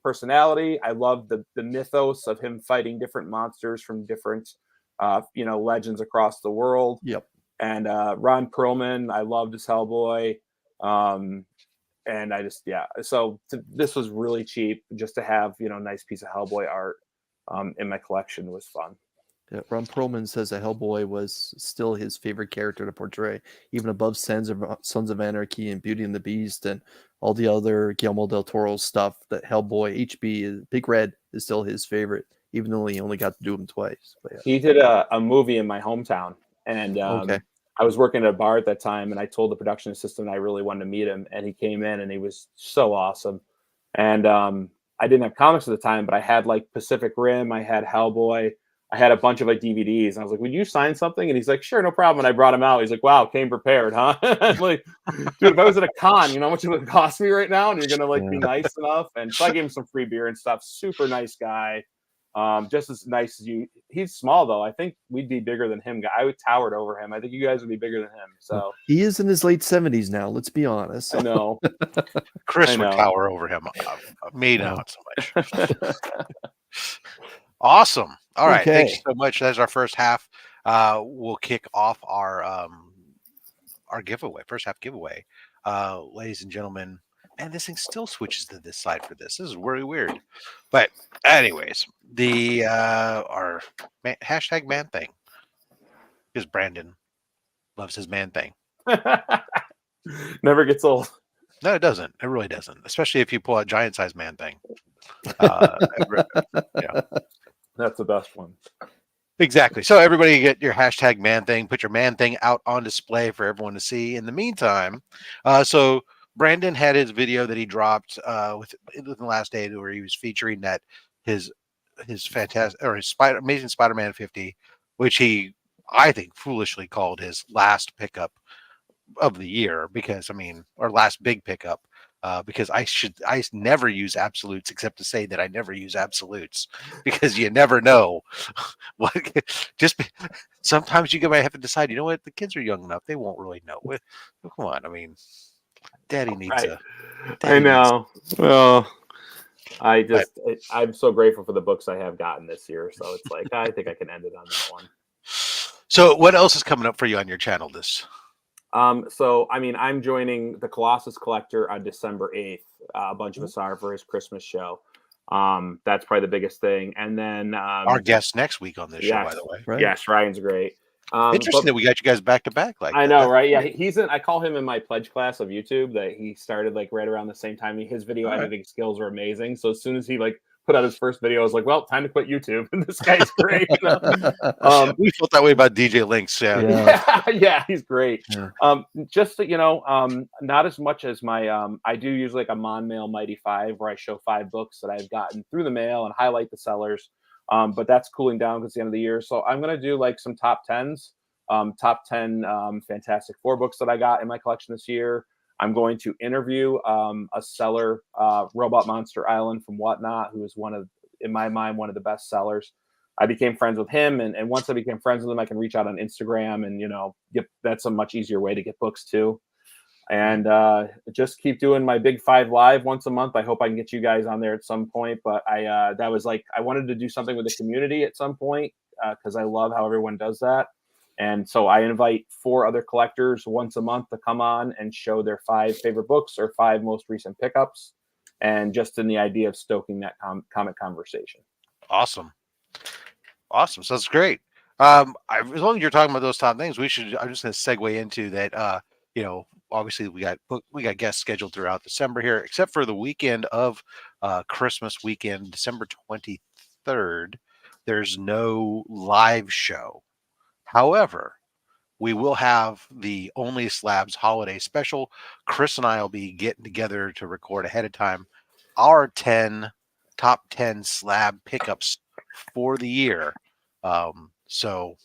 [SPEAKER 4] personality. I loved the mythos of him fighting different monsters from different, legends across the world.
[SPEAKER 3] Yep.
[SPEAKER 4] And Ron Perlman, I loved his Hellboy. And I just, so this was really cheap just to have, nice piece of Hellboy art in my collection was fun.
[SPEAKER 3] Yeah, Ron Perlman says that Hellboy was still his favorite character to portray, even above Sons of Anarchy and Beauty and the Beast and all the other Guillermo del Toro stuff. That Hellboy, Big Red, is still his favorite, even though he only got to do him twice. But yeah.
[SPEAKER 4] He did a movie in my hometown, and
[SPEAKER 3] Okay.
[SPEAKER 4] I was working at a bar at that time, and I told the production assistant I really wanted to meet him, and he came in, and he was so awesome. And I didn't have comics at the time, but I had like Pacific Rim, I had Hellboy, I had a bunch of like DVDs, and I was like, "Would you sign something?" And he's like, "Sure, no problem." And I brought him out. He's like, "Wow, came prepared, huh?" I'm like, dude, if I was at a con, you know how much it would cost me right now, and you're gonna like be nice enough. And so I gave him some free beer and stuff. Super nice guy. Just as nice as you. He's small though. I think we'd be bigger than him. I would towered over him. I think you guys would be bigger than him. So
[SPEAKER 3] he is in his late 70s now. Let's be honest.
[SPEAKER 4] I know.
[SPEAKER 1] Chris would tower over him. Me not so much. Awesome. All right. Thank you so much. That's our first half. We'll kick off our giveaway, first half giveaway. Ladies and gentlemen, man, this thing still switches to this side for this. This is really weird. But anyways, the our hashtag man thing, because Brandon loves his man thing.
[SPEAKER 4] Never gets old.
[SPEAKER 1] No, it doesn't. It really doesn't. Especially if you pull out giant size man thing. Yeah.
[SPEAKER 4] That's the best one.
[SPEAKER 1] Exactly. So everybody get your hashtag man thing, put your man thing out on display for everyone to see. In the meantime, so Brandon had his video that he dropped within the last day where he was featuring that his fantastic or his Amazing Spider-Man 50, which I think foolishly called his last pickup of the year, because or last big pickup. Because I never use absolutes, except to say that I never use absolutes, because you never know what. Sometimes you might have to decide. You know what? The kids are young enough; they won't really know. Come on, Daddy needs
[SPEAKER 4] I know. Well, I'm so grateful for the books I have gotten this year. So it's like I think I can end it on that one.
[SPEAKER 1] So what else is coming up for you on your channel
[SPEAKER 4] So I'm joining the Colossus Collector on December 8th. A bunch of us are for his Christmas show. That's probably the biggest thing. And then
[SPEAKER 1] our guest next week on this show, by the way.
[SPEAKER 4] Right? Yes, Ryan's great.
[SPEAKER 1] Interesting that we got you guys back to back like
[SPEAKER 4] I know, right? Yeah, he's in. I call him in my pledge class of YouTube. That he started like right around the same time. His video editing skills are amazing. So as soon as he put out his first video, I was like, well, time to quit YouTube. This guy's great.
[SPEAKER 1] We felt that way about DJ Links.
[SPEAKER 4] Yeah, he's great.
[SPEAKER 3] Yeah.
[SPEAKER 4] Just so not as much as my I do use like a Mon Mail Mighty 5 where I show 5 books that I've gotten through the mail and highlight the sellers. But that's cooling down because it's the end of the year. So I'm gonna do like some top 10s, top 10 Fantastic Four books that I got in my collection this year. I'm going to interview a seller, Robot Monster Island from Whatnot, who is in my mind, one of the best sellers. I became friends with him, and once I became friends with him, I can reach out on Instagram, and that's a much easier way to get books too. And just keep doing my Big 5 live once a month. I hope I can get you guys on there at some point. But I wanted to do something with the community at some point because I love how everyone does that. And so I invite 4 other collectors once a month to come on and show their 5 favorite books or 5 most recent pickups, and just in the idea of stoking that comic conversation.
[SPEAKER 1] Awesome. So that's great. As long as you're talking about those top things, I'm just going to segue into that. Obviously we got guests scheduled throughout December here, except for the weekend of Christmas weekend, December 23rd. There's no live show. However, we will have the OnlySlabs holiday special. Chris and I will be getting together to record ahead of time our top 10 slab pickups for the year. So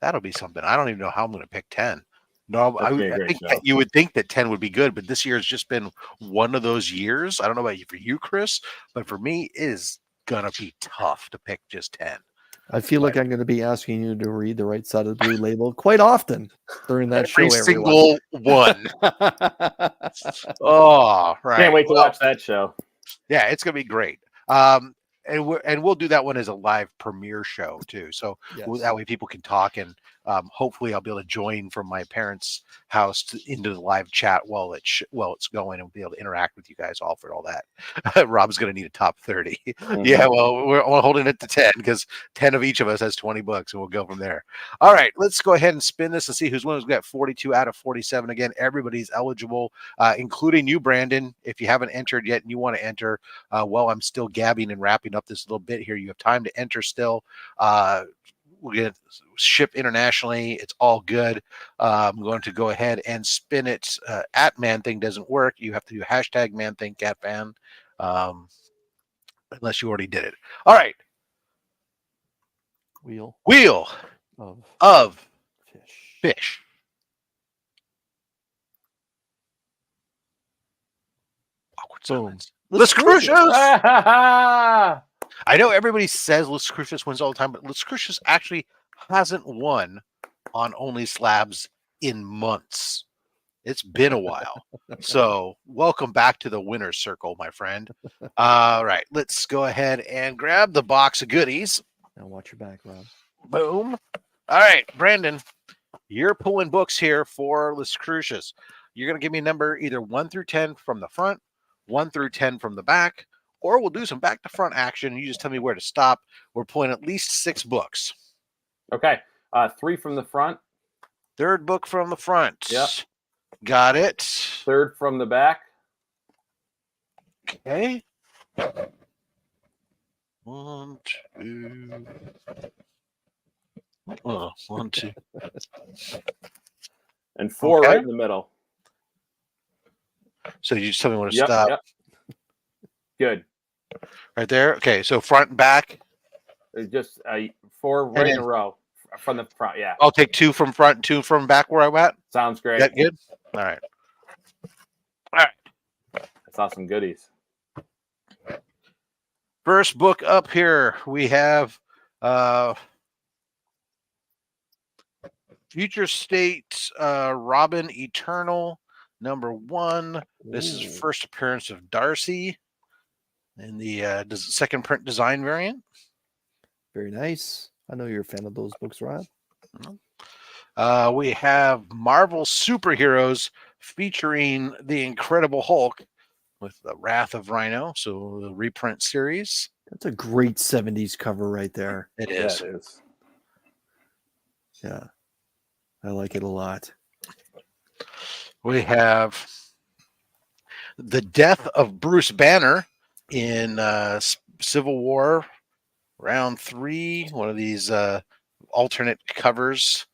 [SPEAKER 1] that'll be something. I don't even know how I'm going to pick 10. No, I think you would think that 10 would be good, but this year has just been one of those years. I don't know about you, for you, Chris, but for me, it is going to be tough to pick just 10.
[SPEAKER 3] I feel like I'm going to be asking you to read the right side of the blue label quite often during that show.
[SPEAKER 1] Every single one. Oh, right.
[SPEAKER 4] Can't wait to watch that show.
[SPEAKER 1] Yeah, it's going to be great. And we'll do that one as a live premiere show too. So that way people can talk and Hopefully, I'll be able to join from my parents' house into the live chat while it's going, and be able to interact with you guys all for all that. Rob's going to need a top 30. Yeah, well, we're holding it to 10 because 10 of each of us has 20 books, and we'll go from there. All right, let's go ahead and spin this and see who's winning. We've got 42 out of 47. Again, everybody's eligible, including you, Brandon. If you haven't entered yet and you want to enter, while I'm still gabbing and wrapping up this little bit here, you have time to enter still. We're going to ship internationally. It's all good. I'm going to go ahead and spin it. At Man Thing doesn't work. You have to do hashtag Man Thing Cat Fan, unless you already did it. All right.
[SPEAKER 3] Wheel of
[SPEAKER 1] fish. Awkward silence. Las Cruces. I know everybody says Las Cruces wins all the time, but Las Cruces actually hasn't won on OnlySlabs in months. It's been a while. So welcome back to the winner's circle, my friend. All right, let's go ahead and grab the box of goodies.
[SPEAKER 3] Now watch your back, Rob.
[SPEAKER 1] Boom. All right, Brandon, you're pulling books here for Las Cruces. You're going to give me a number either 1 through 10 from the front, 1 through 10 from the back, or we'll do some back to front action. You just tell me where to stop. We're pulling at least 6 books.
[SPEAKER 4] Okay. 3 from the front.
[SPEAKER 1] 3rd book from the front.
[SPEAKER 4] Yep.
[SPEAKER 1] Got it.
[SPEAKER 4] 3rd from the back.
[SPEAKER 1] Okay. 1, 2. 1, 2.
[SPEAKER 4] And 4
[SPEAKER 1] okay.
[SPEAKER 4] right in the middle.
[SPEAKER 1] So you just tell me where to stop.
[SPEAKER 4] Yep. Good.
[SPEAKER 1] Right there. Okay. So front and back.
[SPEAKER 4] Just 4 right in a row from the front. Yeah.
[SPEAKER 1] I'll take 2 from front and 2 from back where I'm at.
[SPEAKER 4] Sounds great.
[SPEAKER 1] That good? All right. All right.
[SPEAKER 4] I saw some goodies.
[SPEAKER 1] First book up here, we have Future State Robin Eternal #1. This is first appearance of Darcy in the second print design variant.
[SPEAKER 3] Very nice. I know you're a fan of those books, Rob.
[SPEAKER 1] We have Marvel Superheroes featuring the Incredible Hulk with the Wrath of Rhino. So the reprint series.
[SPEAKER 3] That's a great 70s cover right there.
[SPEAKER 1] It is.
[SPEAKER 4] Yeah, it is.
[SPEAKER 3] Yeah. I like it a lot.
[SPEAKER 1] We have The Death of Bruce Banner in Civil War Round 3. One of these alternate covers.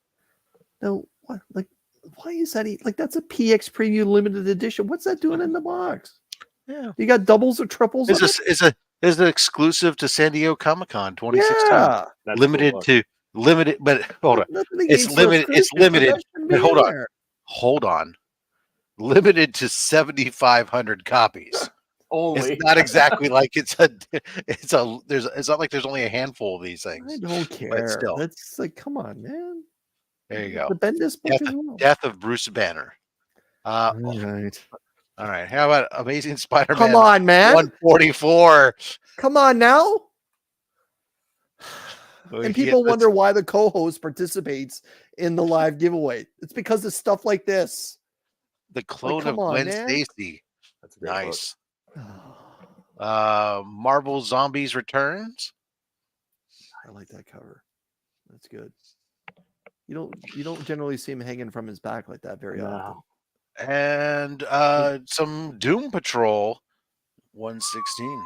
[SPEAKER 3] No, what? Like, why is that? Like, that's a PX Preview limited edition. What's that doing in the box?
[SPEAKER 1] Yeah,
[SPEAKER 3] you got doubles or triples.
[SPEAKER 1] Is it exclusive to San Diego Comic-Con 2016?
[SPEAKER 3] Yeah,
[SPEAKER 1] limited to limited, but hold on, it's limited. It's limited. But hold on, limited to 7,500 copies.
[SPEAKER 4] Only.
[SPEAKER 1] It's not exactly like it's not like there's only a handful of these things.
[SPEAKER 3] I don't care. Still. That's like, come on, man.
[SPEAKER 1] There you go.
[SPEAKER 3] The Bendis book as well.
[SPEAKER 1] Death of Bruce Banner.
[SPEAKER 3] All right.
[SPEAKER 1] All right. How about Amazing Spider-Man?
[SPEAKER 3] Come on, man.
[SPEAKER 1] 144.
[SPEAKER 3] Come on now. And people wonder why the co-host participates in the live giveaway. It's because of stuff like this.
[SPEAKER 1] The Clone of Gwen Stacy.
[SPEAKER 4] That's a great
[SPEAKER 1] nice. Marvel Zombies Returns.
[SPEAKER 3] I like that cover. That's good. You don't generally see him hanging from his back like that very often.
[SPEAKER 1] And some Doom Patrol 116.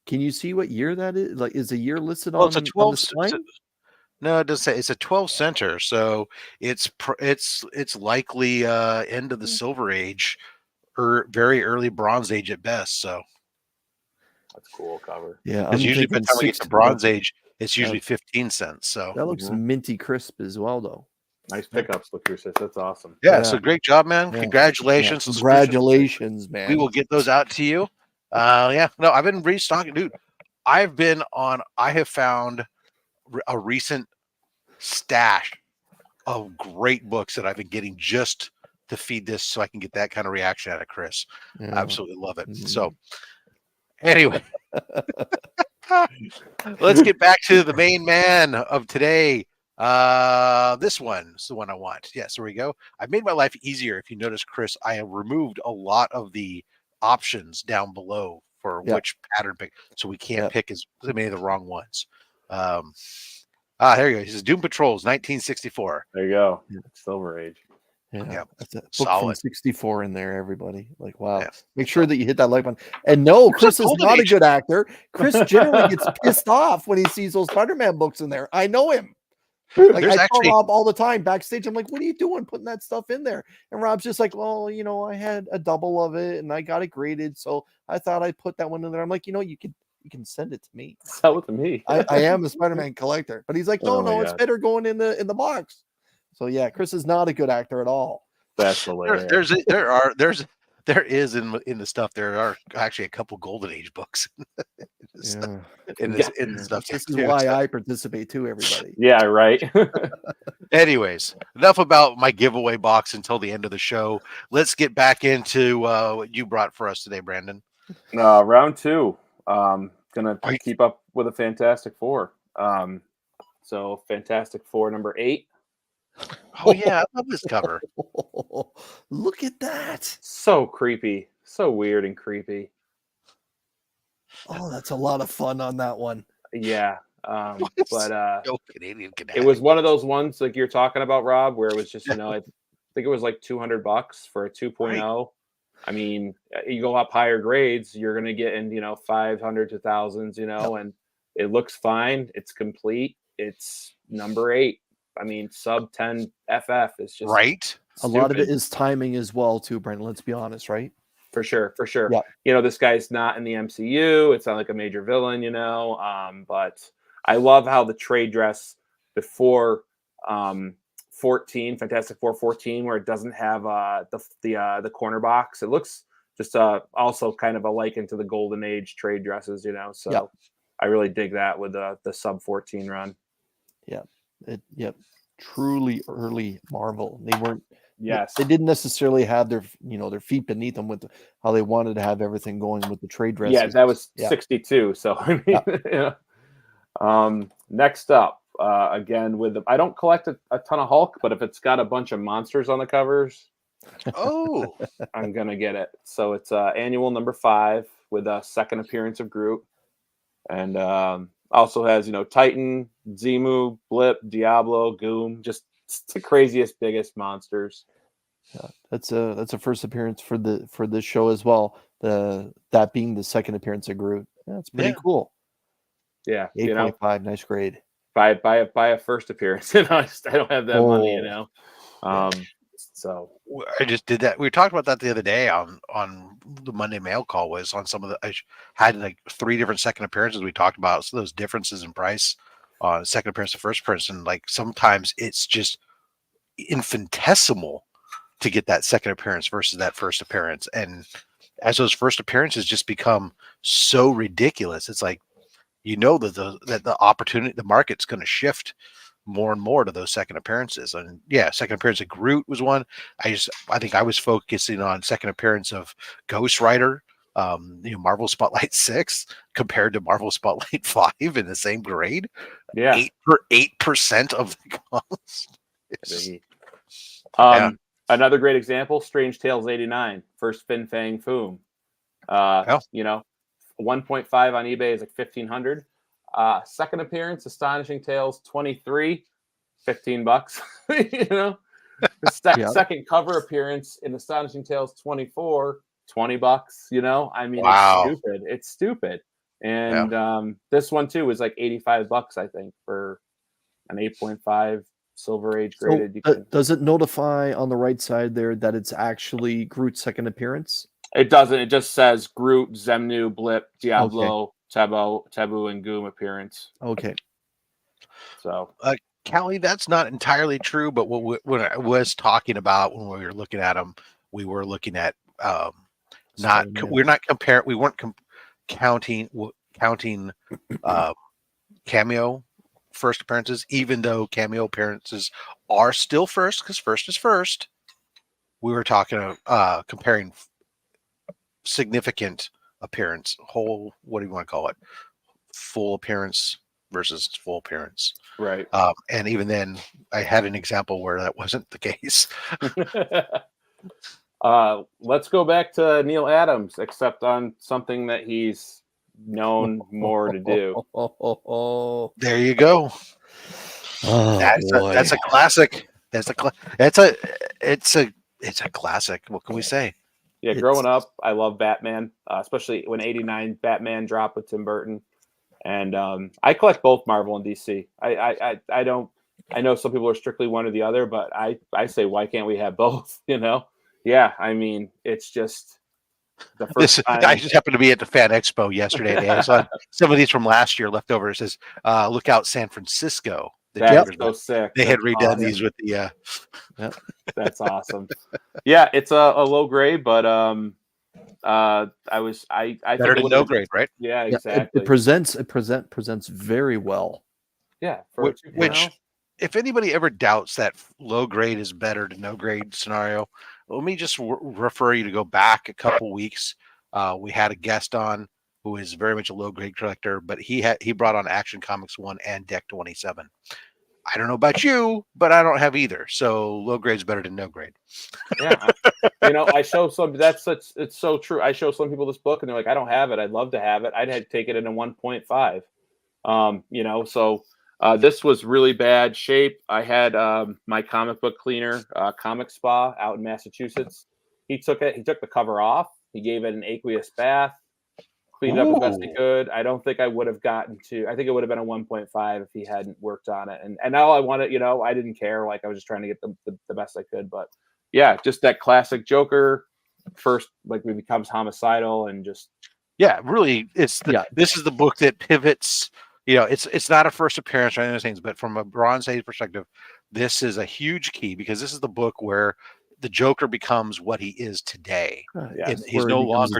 [SPEAKER 3] Can you see what year that is? Like, is the year listed on?
[SPEAKER 1] It's a 12. No, it does say it's a 12 center, so it's likely end of the Silver Age or very early Bronze Age at best. So
[SPEAKER 4] that's a cool cover.
[SPEAKER 3] Yeah,
[SPEAKER 1] because usually by the time we get to Bronze Age, it's usually 15 cents. So
[SPEAKER 3] that looks minty crisp as well, though.
[SPEAKER 4] Nice pickups, Lucrusis. That's awesome.
[SPEAKER 1] Yeah, so great job, man. Yeah. Congratulations.
[SPEAKER 3] Yeah. Congratulations, man.
[SPEAKER 1] We will get those out to you. Yeah, no, I've been restocking, dude. I have found a recent stash of great books that I've been getting just to feed this so I can get that kind of reaction out of Chris. Yeah. Absolutely love it. Mm-hmm. So anyway, let's get back to the main man of today. This one is the one I want. Yes, there we go. I've made my life easier. If you notice, Chris, I have removed a lot of the options down below for which pattern pick, so we can't pick as many of the wrong ones. There you go. He says Doom Patrols, 1964.
[SPEAKER 4] There you go. Silver Age.
[SPEAKER 3] Yeah, that's a book
[SPEAKER 1] solid.
[SPEAKER 3] from 64 in there, everybody. Like, wow.
[SPEAKER 1] Yeah.
[SPEAKER 3] Make sure that you hit that like button. And no, Chris is
[SPEAKER 1] golden
[SPEAKER 3] not a
[SPEAKER 1] age.
[SPEAKER 3] good actor. Chris generally gets pissed off when he sees those Spider-Man books in there. I know him. Like,
[SPEAKER 1] There's
[SPEAKER 3] I
[SPEAKER 1] actually-
[SPEAKER 3] tell Rob all the time backstage. I'm like, what are you doing putting that stuff in there? And Rob's just like, well, you know, I had a double of it and I got it graded, so I thought I'd put that one in there. I'm like, you know, you can send it to me.
[SPEAKER 4] Sell it to me.
[SPEAKER 3] I am a Spider-Man collector. But he's like, no,
[SPEAKER 4] Oh my
[SPEAKER 3] it's
[SPEAKER 4] God.
[SPEAKER 3] better going in the box. So yeah, Chris is not a good actor at all.
[SPEAKER 4] That's hilarious.
[SPEAKER 1] There is in the stuff. There are actually a couple Golden Age books in the stuff.
[SPEAKER 3] This is
[SPEAKER 1] too,
[SPEAKER 3] why
[SPEAKER 1] so.
[SPEAKER 3] I participate too, everybody.
[SPEAKER 4] Yeah, right.
[SPEAKER 1] Anyways, enough about my giveaway box until the end of the show. Let's get back into what you brought for us today, Brandon.
[SPEAKER 4] Round 2. Gonna keep up with a Fantastic Four. So Fantastic Four number 8.
[SPEAKER 1] Oh yeah, I love this cover.
[SPEAKER 3] Look at that.
[SPEAKER 4] So creepy. So weird and creepy.
[SPEAKER 3] Oh, that's a lot of fun on that one.
[SPEAKER 4] Yeah. But
[SPEAKER 1] no Canadian
[SPEAKER 4] it was one of those ones like you're talking about, Rob, where it was just, you know, I think it was like $200 for a 2.0. Right. I mean, you go up higher grades, you're going to get in, you know, 500 to thousands, you know, and it looks fine. It's complete. It's number 8. I mean, sub 10 FF is just
[SPEAKER 1] right.
[SPEAKER 3] Stupid. A lot of it is timing as well, too, Brandon. Let's be honest, right?
[SPEAKER 4] For sure.
[SPEAKER 3] Yeah.
[SPEAKER 4] You know, this guy's not in the MCU. It's not like a major villain, you know. But I love how the trade dress before 14, Fantastic Four 14, where it doesn't have the corner box. It looks just also kind of a liken to the Golden Age trade dresses, you know. So I really dig that with the sub 14 run.
[SPEAKER 3] Yeah. Truly early Marvel. They weren't.
[SPEAKER 4] Yes.
[SPEAKER 3] They didn't necessarily have their feet beneath them with how they wanted to have everything going with the trade dresses.
[SPEAKER 4] Yeah, that was 62. So I mean, next up, again with I don't collect a ton of Hulk, but if it's got a bunch of monsters on the covers, I'm gonna get it. So it's annual number 5 with a second appearance of Groot, and also has, you know, Titan, Zemu, Blip, Diablo, Goom, just the craziest, biggest monsters.
[SPEAKER 3] Yeah, that's a first appearance for this show as well. That being the second appearance of Groot. Yeah, it's pretty cool.
[SPEAKER 4] Yeah,
[SPEAKER 3] 8.5, nice grade.
[SPEAKER 4] Buy a first appearance. You know, I don't have that money, you know. So
[SPEAKER 1] I just did that. We talked about that the other day on the Monday mail call. Was on some of the I had like 3 different second appearances we talked about. So those differences in price on second appearance to first appearance, and like sometimes it's just infinitesimal to get that second appearance versus that first appearance. And as those first appearances just become so ridiculous, it's like, you know, that the opportunity, the market's going to shift more and more to those second appearances. And yeah, second appearance of Groot was one. I think I was focusing on second appearance of Ghost Rider, Marvel Spotlight 6 compared to Marvel Spotlight 5 in the same grade.
[SPEAKER 4] Yeah,
[SPEAKER 1] 8% of the cost.
[SPEAKER 4] Another great example, Strange Tales 89, first Fin Fang Foom. 1.5 on eBay is like 1,500. Second appearance, Astonishing Tales 23, $15. You know, the second cover appearance in Astonishing Tales 24, $20. You know, I mean, It's stupid. And this one too was like $85, I think, for an 8.5 Silver Age graded.
[SPEAKER 3] So, does it notify on the right side there that it's actually Groot's second appearance?
[SPEAKER 4] It doesn't. It just says Groot, Zemnu, Blip, Diablo, Taboo, and Goom appearance.
[SPEAKER 3] Okay.
[SPEAKER 4] So,
[SPEAKER 1] Callie, that's not entirely true. But when I was talking about when we were looking at them, we were looking at we weren't counting cameo first appearances, even though cameo appearances are still first because first is first. We were talking comparing significant appearance, what do you want to call it? Full appearance versus full appearance.
[SPEAKER 4] Right.
[SPEAKER 1] And even then, I had an example where that wasn't the case.
[SPEAKER 4] Let's go back to Neil Adams, except on something that he's known more to do.
[SPEAKER 1] There you go.
[SPEAKER 3] Oh,
[SPEAKER 1] That's a classic. It's a classic. What can we say?
[SPEAKER 4] Yeah, growing up, I love Batman, especially when '89 Batman dropped with Tim Burton. And I collect both Marvel and DC. I don't. I know some people are strictly one or the other, but I say, why can't we have both? You know? Yeah. I mean, it's just the first time.
[SPEAKER 1] I just happened to be at the Fan Expo yesterday. They saw some of these from last year left over. It says, "Look out, San Francisco."
[SPEAKER 4] That's so sick.
[SPEAKER 1] They had redone
[SPEAKER 4] awesome.
[SPEAKER 1] these with the.
[SPEAKER 4] That's awesome. Yeah, it's a low grade, but I
[SPEAKER 1] better
[SPEAKER 4] think
[SPEAKER 1] than no grade, right?
[SPEAKER 4] Yeah, exactly.
[SPEAKER 3] It presents very well.
[SPEAKER 4] Yeah,
[SPEAKER 1] which if anybody ever doubts that low grade is better than no grade scenario, let me just refer you to go back a couple weeks. We had a guest on who is very much a low grade collector, but he brought on Action Comics 1 and Deck 27. I don't know about you, but I don't have either. So low grade is better than no grade.
[SPEAKER 4] Yeah, I show some. It's so true. I show some people this book, and they're like, "I don't have it. I'd love to have it. I'd have to take it in a 1.5." So this was really bad shape. I had my comic book cleaner, Comic Spa, out in Massachusetts. He took it. He took the cover off. He gave it an aqueous bath. Cleaned up the best he could. I don't think I would have gotten to. I think it would have been a 1.5 if he hadn't worked on it. And all I wanted, I didn't care. Like I was just trying to get the best I could. But yeah, just that classic Joker first, like he becomes homicidal and just
[SPEAKER 1] really, this is the book that pivots. It's not a first appearance or any of those things, but from a Bronze Age perspective, this is a huge key because this is the book where the Joker becomes what he is today. He's no longer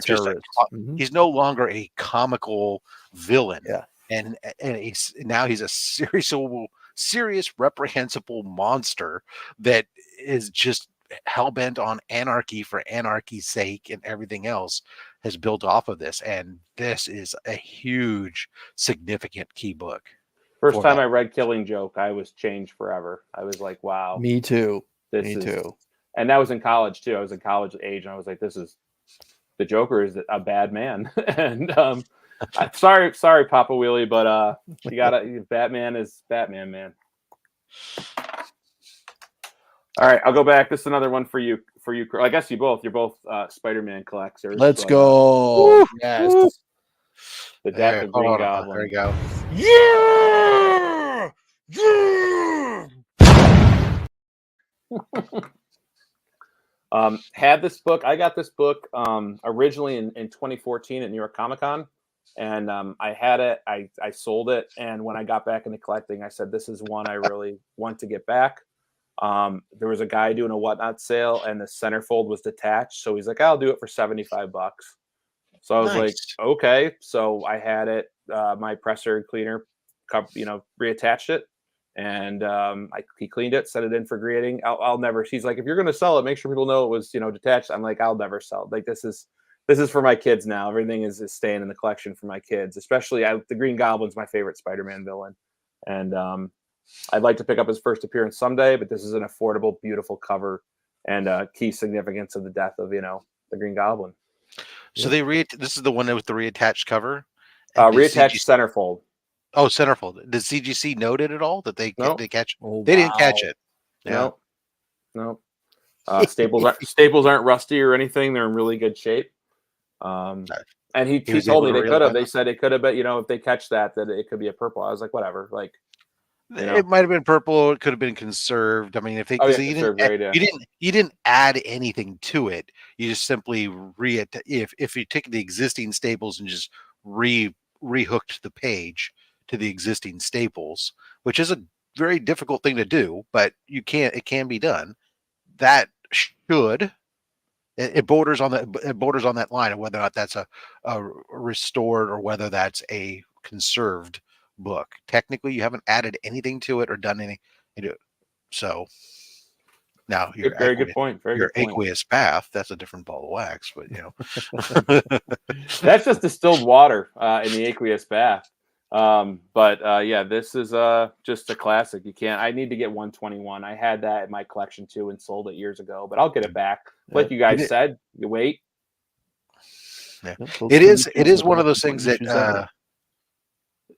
[SPEAKER 1] he's no longer a comical villain.
[SPEAKER 3] Yeah.
[SPEAKER 1] And he's a serious reprehensible monster that is just hell-bent on anarchy for anarchy's sake, and everything else has built off of this. And this is a huge, significant key book.
[SPEAKER 4] First time I read Killing Joke, I was changed forever. I was like, wow.
[SPEAKER 3] Me too.
[SPEAKER 4] Too. And that was in college too. I was in college age, and I was like, the Joker is a bad man. And sorry, Papa Wheelie, but Batman is Batman, man. All right, I'll go back. This is another one for you. I guess you're both Spider-Man collectors.
[SPEAKER 3] Let's go.
[SPEAKER 4] Yes. The Death of Green Goblin.
[SPEAKER 1] There we go.
[SPEAKER 7] Yeah!
[SPEAKER 4] Had this book. I got this book originally in 2014 at New York Comic Con, and I had it. I sold it, and when I got back into collecting, I said, "This is one I really want to get back." There was a guy doing a whatnot sale, and the centerfold was detached, so he's like, "I'll do it for $75." So I was like, "Okay." So I had it. My presser and cleaner, reattached it. And he cleaned it, set it in for grading. I'll never. He's like, if you're going to sell it, make sure people know it was detached. I'm like, I'll never sell it. Like this is for my kids now. Everything is staying in the collection for my kids. Especially the Green Goblin's my favorite Spider-Man villain, and I'd like to pick up his first appearance someday. But this is an affordable, beautiful cover and key significance of the death of the Green Goblin.
[SPEAKER 1] So this is the one with the reattached cover.
[SPEAKER 4] Reattached centerfold.
[SPEAKER 1] Oh, centerfold. Did CGC note it at all that they catch?
[SPEAKER 3] Oh,
[SPEAKER 1] they didn't catch it.
[SPEAKER 4] Yeah. No. Staples aren't rusty or anything. They're in really good shape. And he told me they could have. They said it could have been. If they catch that it could be a purple. I was like, whatever. Like,
[SPEAKER 1] it might have been purple. It could have been conserved. I mean, if you didn't add anything to it, you just simply if you take the existing staples and just rehooked the page to the existing staples, which is a very difficult thing to do, but it can be done. That it borders on that line of whether or not that's a restored or whether that's a conserved book. Technically, you haven't added anything to it or done anything. So now
[SPEAKER 4] very good point.
[SPEAKER 1] Your aqueous bath, that's a different ball of wax, but
[SPEAKER 4] that's just distilled water in the aqueous bath. Yeah, this is just a classic. You can't. I need to get 121. I had that in my collection too and sold it years ago, but I'll get it back. Like you guys said, you wait.
[SPEAKER 1] Yeah.
[SPEAKER 3] Yep,
[SPEAKER 1] It is
[SPEAKER 3] those
[SPEAKER 1] one of
[SPEAKER 3] most
[SPEAKER 1] those things
[SPEAKER 3] important issues ever.
[SPEAKER 1] that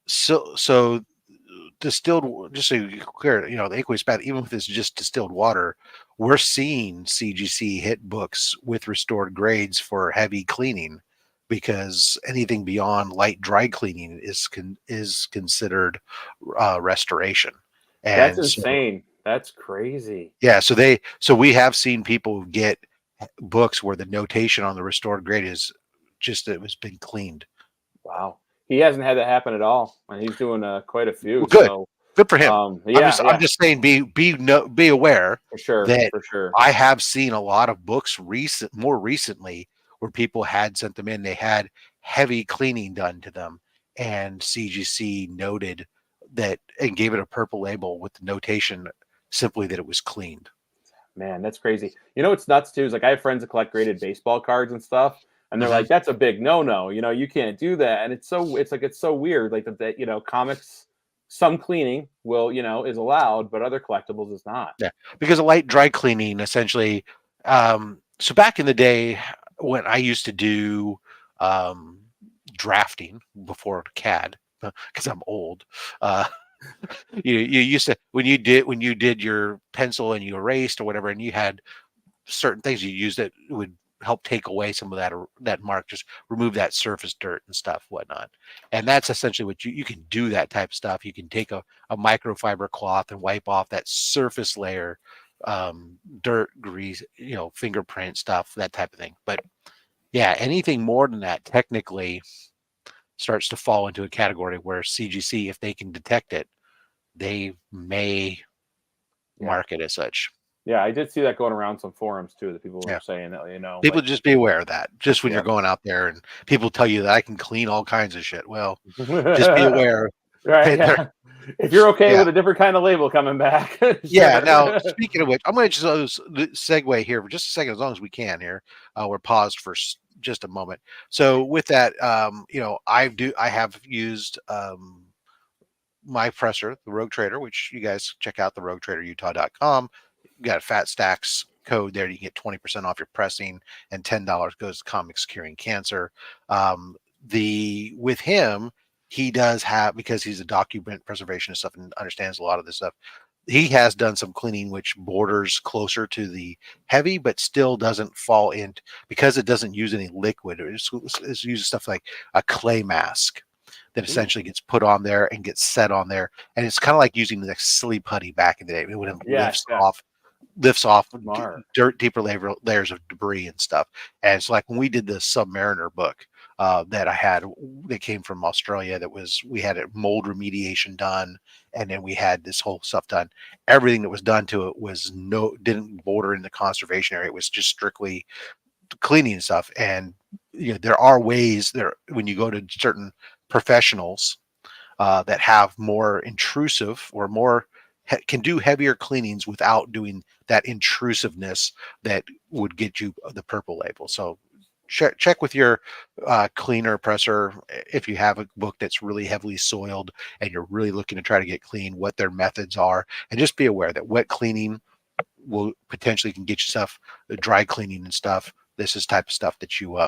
[SPEAKER 1] so distilled, just so you're clear, the aqueous bath, even if it's just distilled water, we're seeing CGC hit books with restored grades for heavy cleaning, because anything beyond light dry cleaning is considered restoration.
[SPEAKER 4] That's
[SPEAKER 1] And so
[SPEAKER 4] insane. That's crazy.
[SPEAKER 1] yeah, so we have seen people get books where the notation on the restored grade is just that it was been cleaned.
[SPEAKER 4] Wow. He hasn't had that happen at all, and he's doing quite a few.
[SPEAKER 1] Well, good.
[SPEAKER 4] So,
[SPEAKER 1] Good for him.
[SPEAKER 4] yeah,
[SPEAKER 1] I'm just saying, be aware
[SPEAKER 4] for sure,
[SPEAKER 1] that
[SPEAKER 4] for sure.
[SPEAKER 1] I have seen a lot of books more recently where people had sent them in. They had heavy cleaning done to them, and CGC noted that and gave it a purple label with the notation simply that it was cleaned.
[SPEAKER 4] Man, that's crazy. You know what's nuts too is like I have friends that collect graded baseball cards and stuff, and they're like, "That's a big no-no. You can't do that." And it's so weird. Like that, comics, some cleaning will is allowed, but other collectibles is not.
[SPEAKER 1] Yeah, because a light dry cleaning essentially. So back in the day when I used to do drafting before CAD, because I'm old. You used to when you did your pencil and you erased or whatever, and you had certain things you used that would help take away some of that mark, just remove that surface dirt and stuff, whatnot. And that's essentially what you can do, that type of stuff. You can take a microfiber cloth and wipe off that surface layer, dirt, grease, fingerprint stuff, that type of thing. But yeah, anything more than that technically starts to fall into a category where CGC, if they can detect it, they may mark it as such.
[SPEAKER 4] Yeah, I did see that going around some forums too, that people were saying that,
[SPEAKER 1] People
[SPEAKER 4] like,
[SPEAKER 1] just be aware of that. Just when you're going out there and people tell you that I can clean all kinds of shit. Well, just be aware.
[SPEAKER 4] Right. Yeah. If you're okay with a different kind of label coming back.
[SPEAKER 1] Yeah. Now, speaking of which, I'm going to just segue here for just a second, as long as we can here. We're paused for just a moment. So with that, I have used my presser, the Rogue Trader, which you guys check out, the roguetraderutah.com. You got a Fat Stacks code there. You can get 20% off your pressing, and $10 goes to Comics Curing Cancer. With him, he does have, because he's a document preservation and stuff and understands a lot of this stuff, he has done some cleaning which borders closer to the heavy, but still doesn't fall in, because it doesn't use any liquid. It uses stuff like a clay mask that essentially gets put on there and gets set on there. And it's kind of like using the silly putty back in the day. It would lifts off deeper layers of debris and stuff. And it's like when we did the Submariner book that I had that came from Australia, we had a mold remediation done, and then we had this whole stuff done. Everything that was done to it didn't border in the conservation area. It was just strictly cleaning and stuff. And there are ways there when you go to certain professionals that have more intrusive or can do heavier cleanings without doing that intrusiveness that would get you the purple label. So check with your cleaner presser if you have a book that's really heavily soiled and you're really looking to try to get clean, what their methods are, and just be aware that wet cleaning will potentially can get you stuff, dry cleaning and stuff. This is type of stuff that you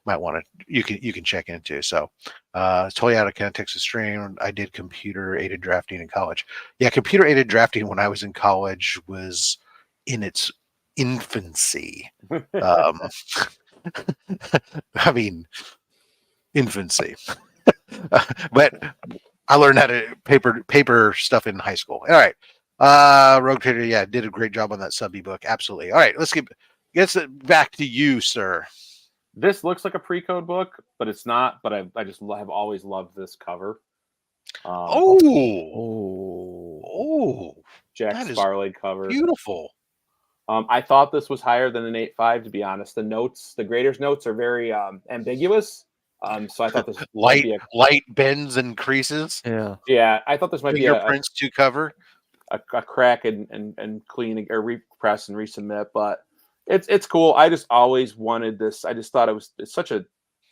[SPEAKER 1] might want to, you can check into. So totally out of context of stream. I did computer aided drafting in college. Yeah, computer aided drafting when I was in college was in its infancy. I mean, infancy. But I learned how to paper stuff in high school. All right. Rogue Trader, yeah, did a great job on that subby book. Absolutely. All right, let's get it back to you, sir.
[SPEAKER 4] This looks like a pre-code book, but it's not. But I just have always loved this cover. Jack Sparley cover,
[SPEAKER 1] beautiful.
[SPEAKER 4] I thought this was higher than an 8.5, to be honest. The grader's notes are very ambiguous. So I thought this
[SPEAKER 1] light bends and creases.
[SPEAKER 4] Yeah. I thought this might be
[SPEAKER 1] fingerprints to cover
[SPEAKER 4] a crack and clean or repress and resubmit, but it's cool. I just always wanted this. I just thought it's such a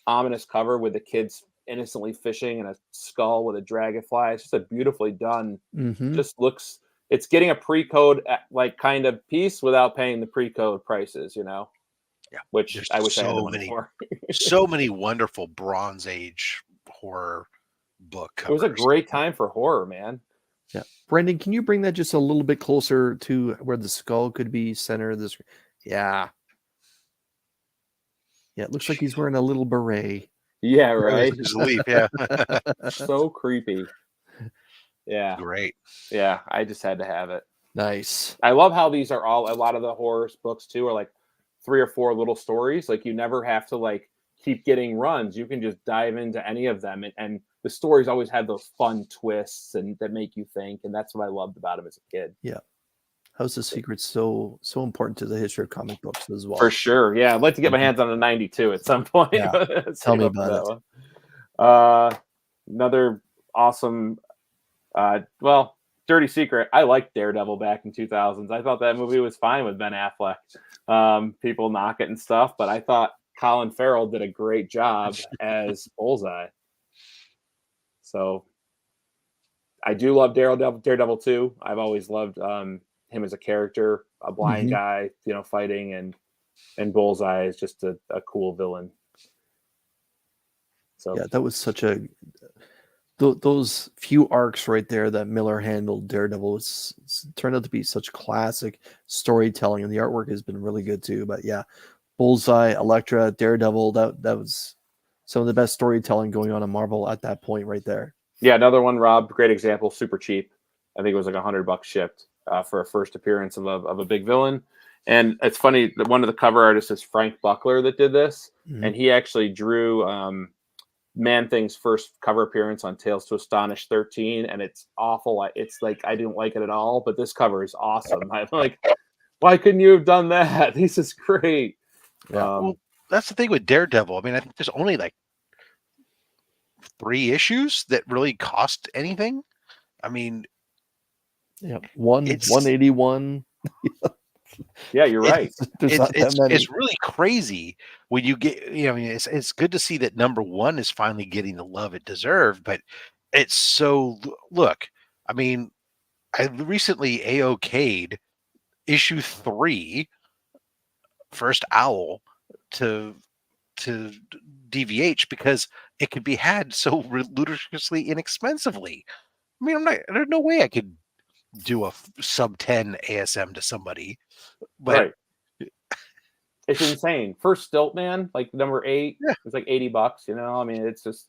[SPEAKER 4] ominous cover with the kids innocently fishing in a skull with a dragonfly. It's just a beautifully done.
[SPEAKER 3] Mhm.
[SPEAKER 4] Just looks. It's getting a pre-code like kind of piece without paying the pre-code prices, you know.
[SPEAKER 1] Yeah,
[SPEAKER 4] Which
[SPEAKER 1] there's
[SPEAKER 4] I wish I had the
[SPEAKER 1] so
[SPEAKER 4] money
[SPEAKER 1] many,
[SPEAKER 4] for.
[SPEAKER 1] so many wonderful Bronze Age horror book
[SPEAKER 4] It
[SPEAKER 1] covers.
[SPEAKER 4] was a great time for horror, man.
[SPEAKER 3] Yeah. Brendan, can you bring that just a little bit closer to where the skull could be center of this? Yeah. Yeah, it looks like he's wearing a little beret.
[SPEAKER 4] Yeah, right.
[SPEAKER 1] His leaf, yeah.
[SPEAKER 4] So creepy. Yeah.
[SPEAKER 1] Great.
[SPEAKER 4] Yeah, I just had to have it.
[SPEAKER 3] Nice.
[SPEAKER 4] I love how these are all, a lot of the horror books too are like 3 or 4 little stories. Like you never have to like keep getting runs. You can just dive into any of them, and the stories always had those fun twists and that make you think, and that's what I loved about them as a kid.
[SPEAKER 3] Yeah. House of Secrets so important to the history of comic books as well.
[SPEAKER 4] For sure. Yeah, I'd like to get my hands on a 92 at some point.
[SPEAKER 3] Yeah. Tell me about
[SPEAKER 4] it. Another awesome well, dirty secret. I liked Daredevil back in 2000s. I thought that movie was fine with Ben Affleck. People knock it and stuff, but I thought Colin Farrell did a great job as Bullseye. So I do love Daredevil 2. I've always loved him as a character, a blind guy, you know, fighting, and Bullseye is just a cool villain. So
[SPEAKER 3] yeah, that was such a those few arcs right there that Miller handled Daredevil turned out to be such classic storytelling, and the artwork has been really good too. But yeah, Bullseye, Elektra, Daredevil, that was some of the best storytelling going on in Marvel at that point right there.
[SPEAKER 4] Yeah, another one, Rob, great example, super cheap. I think it was like $100 shipped for a first appearance of a big villain. And it's funny that one of the cover artists is Frank Buckler that did this, and he actually drew Man-Thing's first cover appearance on Tales to Astonish 13, and it's awful. It's like I didn't like it at all, but this cover is awesome. I'm like, why couldn't you have done that? This is great.
[SPEAKER 3] Yeah.
[SPEAKER 1] Well, that's the thing with Daredevil. I mean, I think there's only like 3 issues that really cost anything. I mean,
[SPEAKER 3] yeah, 181.
[SPEAKER 4] Yeah, you're right.
[SPEAKER 1] It's really crazy when you get, you know, I mean, it's good to see that number 1 is finally getting the love it deserved, but it's so, look, I mean, I recently AOK'd issue 3, First Owl, to DVH because it could be had so ludicrously inexpensively. I mean, there's no way I could do a sub 10 ASM to somebody, but
[SPEAKER 4] right. It's insane. First Stilt Man, like number 8, it's like $80. You know, I mean, it's just,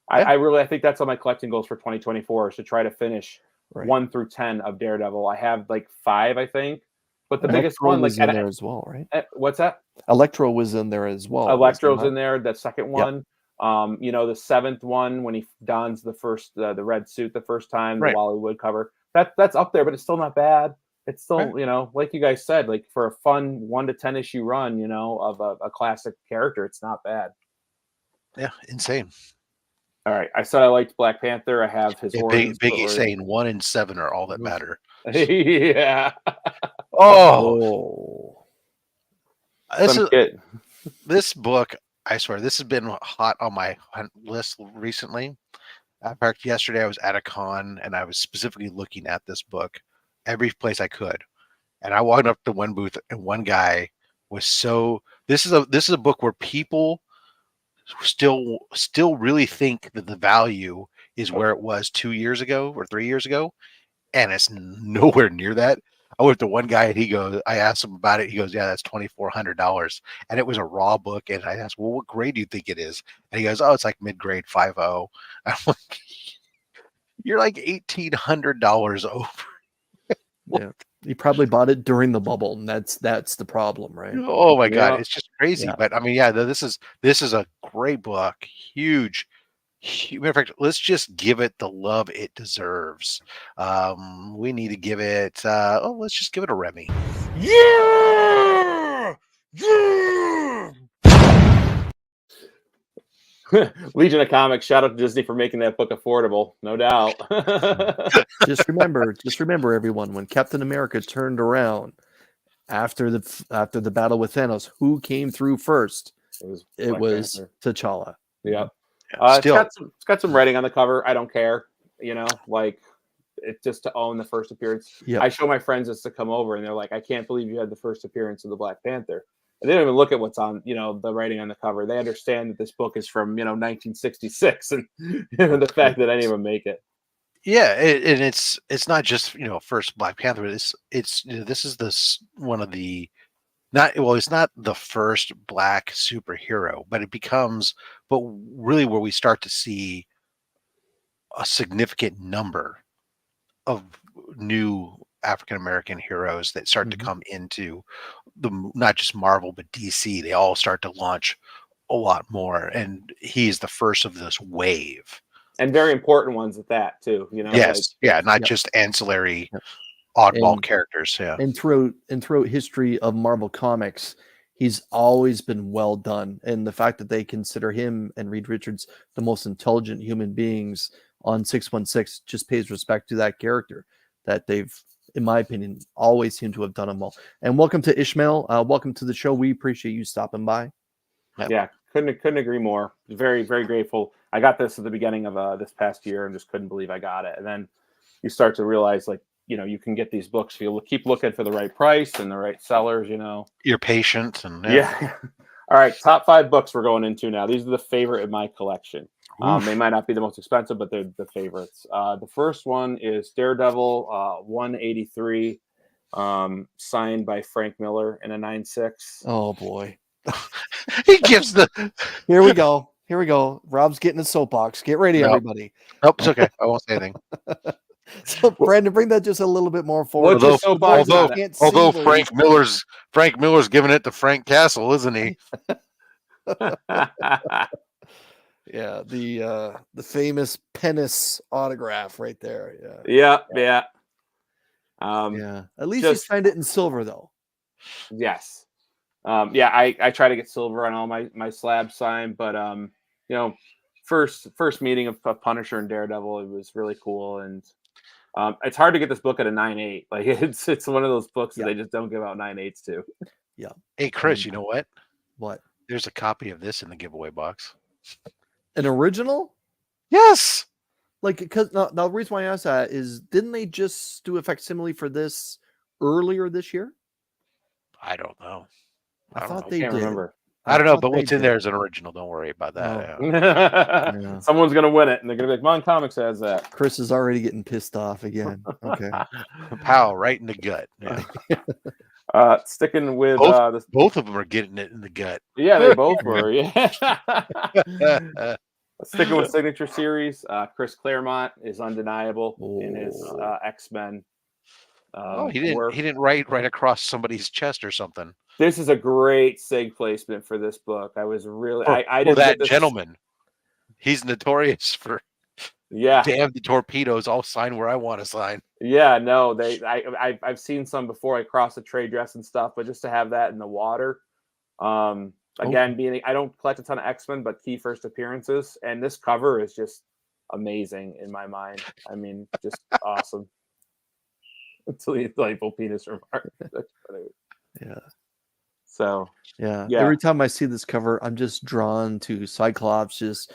[SPEAKER 4] I think that's on my collecting goals for 2024 is to try to finish 1 through 10 of Daredevil. I have like 5, I think, but the biggest one, like
[SPEAKER 3] in there as well, right?
[SPEAKER 4] What's that?
[SPEAKER 3] Electro was in there as well.
[SPEAKER 4] Electro's in there. The second one. You know, the 7th one when he dons the red suit the first time, the Wally Wood cover. That's up there, but it's still not bad. It's still, you know, like you guys said, like for a fun 1 to 10 issue run, you know, of a classic character, it's not bad.
[SPEAKER 1] Yeah, insane.
[SPEAKER 4] All right, I said I liked Black Panther. I have his
[SPEAKER 1] Biggie saying 1 and 7 are all that matter.
[SPEAKER 4] Yeah.
[SPEAKER 1] This book, I swear, this has been hot on my list recently. In fact, yesterday I was at a con and I was specifically looking at this book every place I could. And I walked up to one booth and one guy was this is a book where people still really think that the value is where it was 2 years ago or 3 years ago. And it's nowhere near that. I went to one guy and I asked him about it. He goes, yeah, that's $2,400. And it was a raw book. And I asked, well, what grade do you think it is? And he goes, oh, it's like mid-grade 5.0. I'm like, you're like $1,800 over.
[SPEAKER 3] Yeah. He probably bought it during the bubble, and that's the problem, right?
[SPEAKER 1] Oh my God. It's just crazy. Yeah. But I mean, yeah, this is a great book. Huge. Matter of fact, let's just give it the love it deserves. We need to give it let's just give it a Remy.
[SPEAKER 7] Yeah! Yeah!
[SPEAKER 4] Legion of Comics, shout out to Disney for making that book affordable, no doubt.
[SPEAKER 3] just remember everyone, when Captain America turned around after the battle with Thanos, who came through first? It was T'Challa.
[SPEAKER 4] Yeah.
[SPEAKER 1] Still,
[SPEAKER 4] it's got some writing on the cover. I don't care, you know, like it just to own the first appearance.
[SPEAKER 3] Yep.
[SPEAKER 4] I show my friends this to come over, and they're like, "I can't believe you had the first appearance of the Black Panther." And they don't even look at what's on, you know, the writing on the cover. They understand that this book is from, you know, 1966, and the fact that any of them make it.
[SPEAKER 1] yeah, and it's not just, you know, first Black Panther. It's you know, this is one of the not well, it's not the first black superhero, but it becomes, but really where we start to see a significant number of new African American heroes that start to come into not just Marvel but DC. They all start to launch a lot more, and he's the first of this wave.
[SPEAKER 4] And very important ones at that too, you know.
[SPEAKER 1] Yes,
[SPEAKER 4] like,
[SPEAKER 1] yeah, not
[SPEAKER 3] Yep.
[SPEAKER 1] just ancillary oddball characters. Yeah,
[SPEAKER 3] And throughout history of Marvel Comics, he's always been well done. And the fact that they consider him and Reed Richards the most intelligent human beings on 616 just pays respect to that character that they've, in my opinion, always seem to have done him well. And welcome to Ishmael. Welcome to the show. We appreciate you stopping by.
[SPEAKER 4] Yeah, couldn't agree more. Very, very grateful. I got this at the beginning of this past year and just couldn't believe I got it. And then you start to realize, like, you know, you can get these books if you keep looking for the right price and the right sellers, you know.
[SPEAKER 1] you're patient, and
[SPEAKER 4] Yeah. All right, top 5 books we're going into now. These are the favorite in my collection. They might not be the most expensive, but they're the favorites. The first one is Daredevil 183, signed by Frank Miller in a 9.6.
[SPEAKER 3] Oh boy.
[SPEAKER 1] he gives the.
[SPEAKER 3] Here we go. Here we go. Rob's getting his soapbox. Get ready,
[SPEAKER 1] Nope.
[SPEAKER 3] everybody.
[SPEAKER 1] Nope, it's okay. I won't say anything.
[SPEAKER 3] So, Brandon, bring that just a little bit more forward.
[SPEAKER 4] What's your soapbox on it?
[SPEAKER 3] Can't see
[SPEAKER 1] Although
[SPEAKER 3] where he's-
[SPEAKER 1] Frank Miller's giving it to Frank Castle, isn't he?
[SPEAKER 3] Yeah, the famous Penis autograph right there.
[SPEAKER 4] Yeah.
[SPEAKER 3] Yeah. At least you
[SPEAKER 4] just-
[SPEAKER 3] signed it in silver, though.
[SPEAKER 4] Yes. Yeah, I try to get silver on all my slab sign, but you know, first meeting of Punisher and Daredevil, it was really cool, and it's hard to get this book at a 9.8. Like it's one of those books that they just don't give out 9.8s to.
[SPEAKER 3] Yeah.
[SPEAKER 1] Hey, Chris, you know what?
[SPEAKER 3] What?
[SPEAKER 1] There's a copy of this in the giveaway box.
[SPEAKER 3] An original?
[SPEAKER 1] Yes.
[SPEAKER 3] Like, because the reason why I asked that is, didn't they just do a facsimile for this earlier this year?
[SPEAKER 1] I don't know.
[SPEAKER 3] I thought
[SPEAKER 4] I
[SPEAKER 3] they
[SPEAKER 4] can't
[SPEAKER 3] did.
[SPEAKER 4] remember.
[SPEAKER 1] I don't know,
[SPEAKER 3] thought
[SPEAKER 1] but
[SPEAKER 3] they
[SPEAKER 1] what's in
[SPEAKER 3] did.
[SPEAKER 1] there is an original. Don't worry about that.
[SPEAKER 3] Oh.
[SPEAKER 1] Yeah.
[SPEAKER 3] Yeah.
[SPEAKER 4] Someone's gonna win it, and they're gonna be like, "M.O.N. Comics has that."
[SPEAKER 3] Chris is already getting pissed off again. Okay.
[SPEAKER 1] Pow, right in the gut. Yeah.
[SPEAKER 4] Sticking with
[SPEAKER 1] Both of them are getting it in the gut.
[SPEAKER 4] Yeah, they both were. Yeah. Sticking with signature series, Chris Claremont is undeniable in his X-Men.
[SPEAKER 1] He didn't write right across somebody's chest or something.
[SPEAKER 4] This is a great sig placement for this book. I was really I didn't
[SPEAKER 1] that
[SPEAKER 4] get this...
[SPEAKER 1] gentleman. He's notorious for damn the torpedoes. I'll sign where I want to sign.
[SPEAKER 4] Yeah, no, I've seen some before. I cross the trade dress and stuff, but just to have that in the water. Again, being I don't collect a ton of X-Men, but key first appearances, and this cover is just amazing in my mind. I mean, just awesome. Until you delightful penis remark.
[SPEAKER 3] Yeah.
[SPEAKER 4] So
[SPEAKER 3] yeah. Every time I see this cover, I'm just drawn to Cyclops just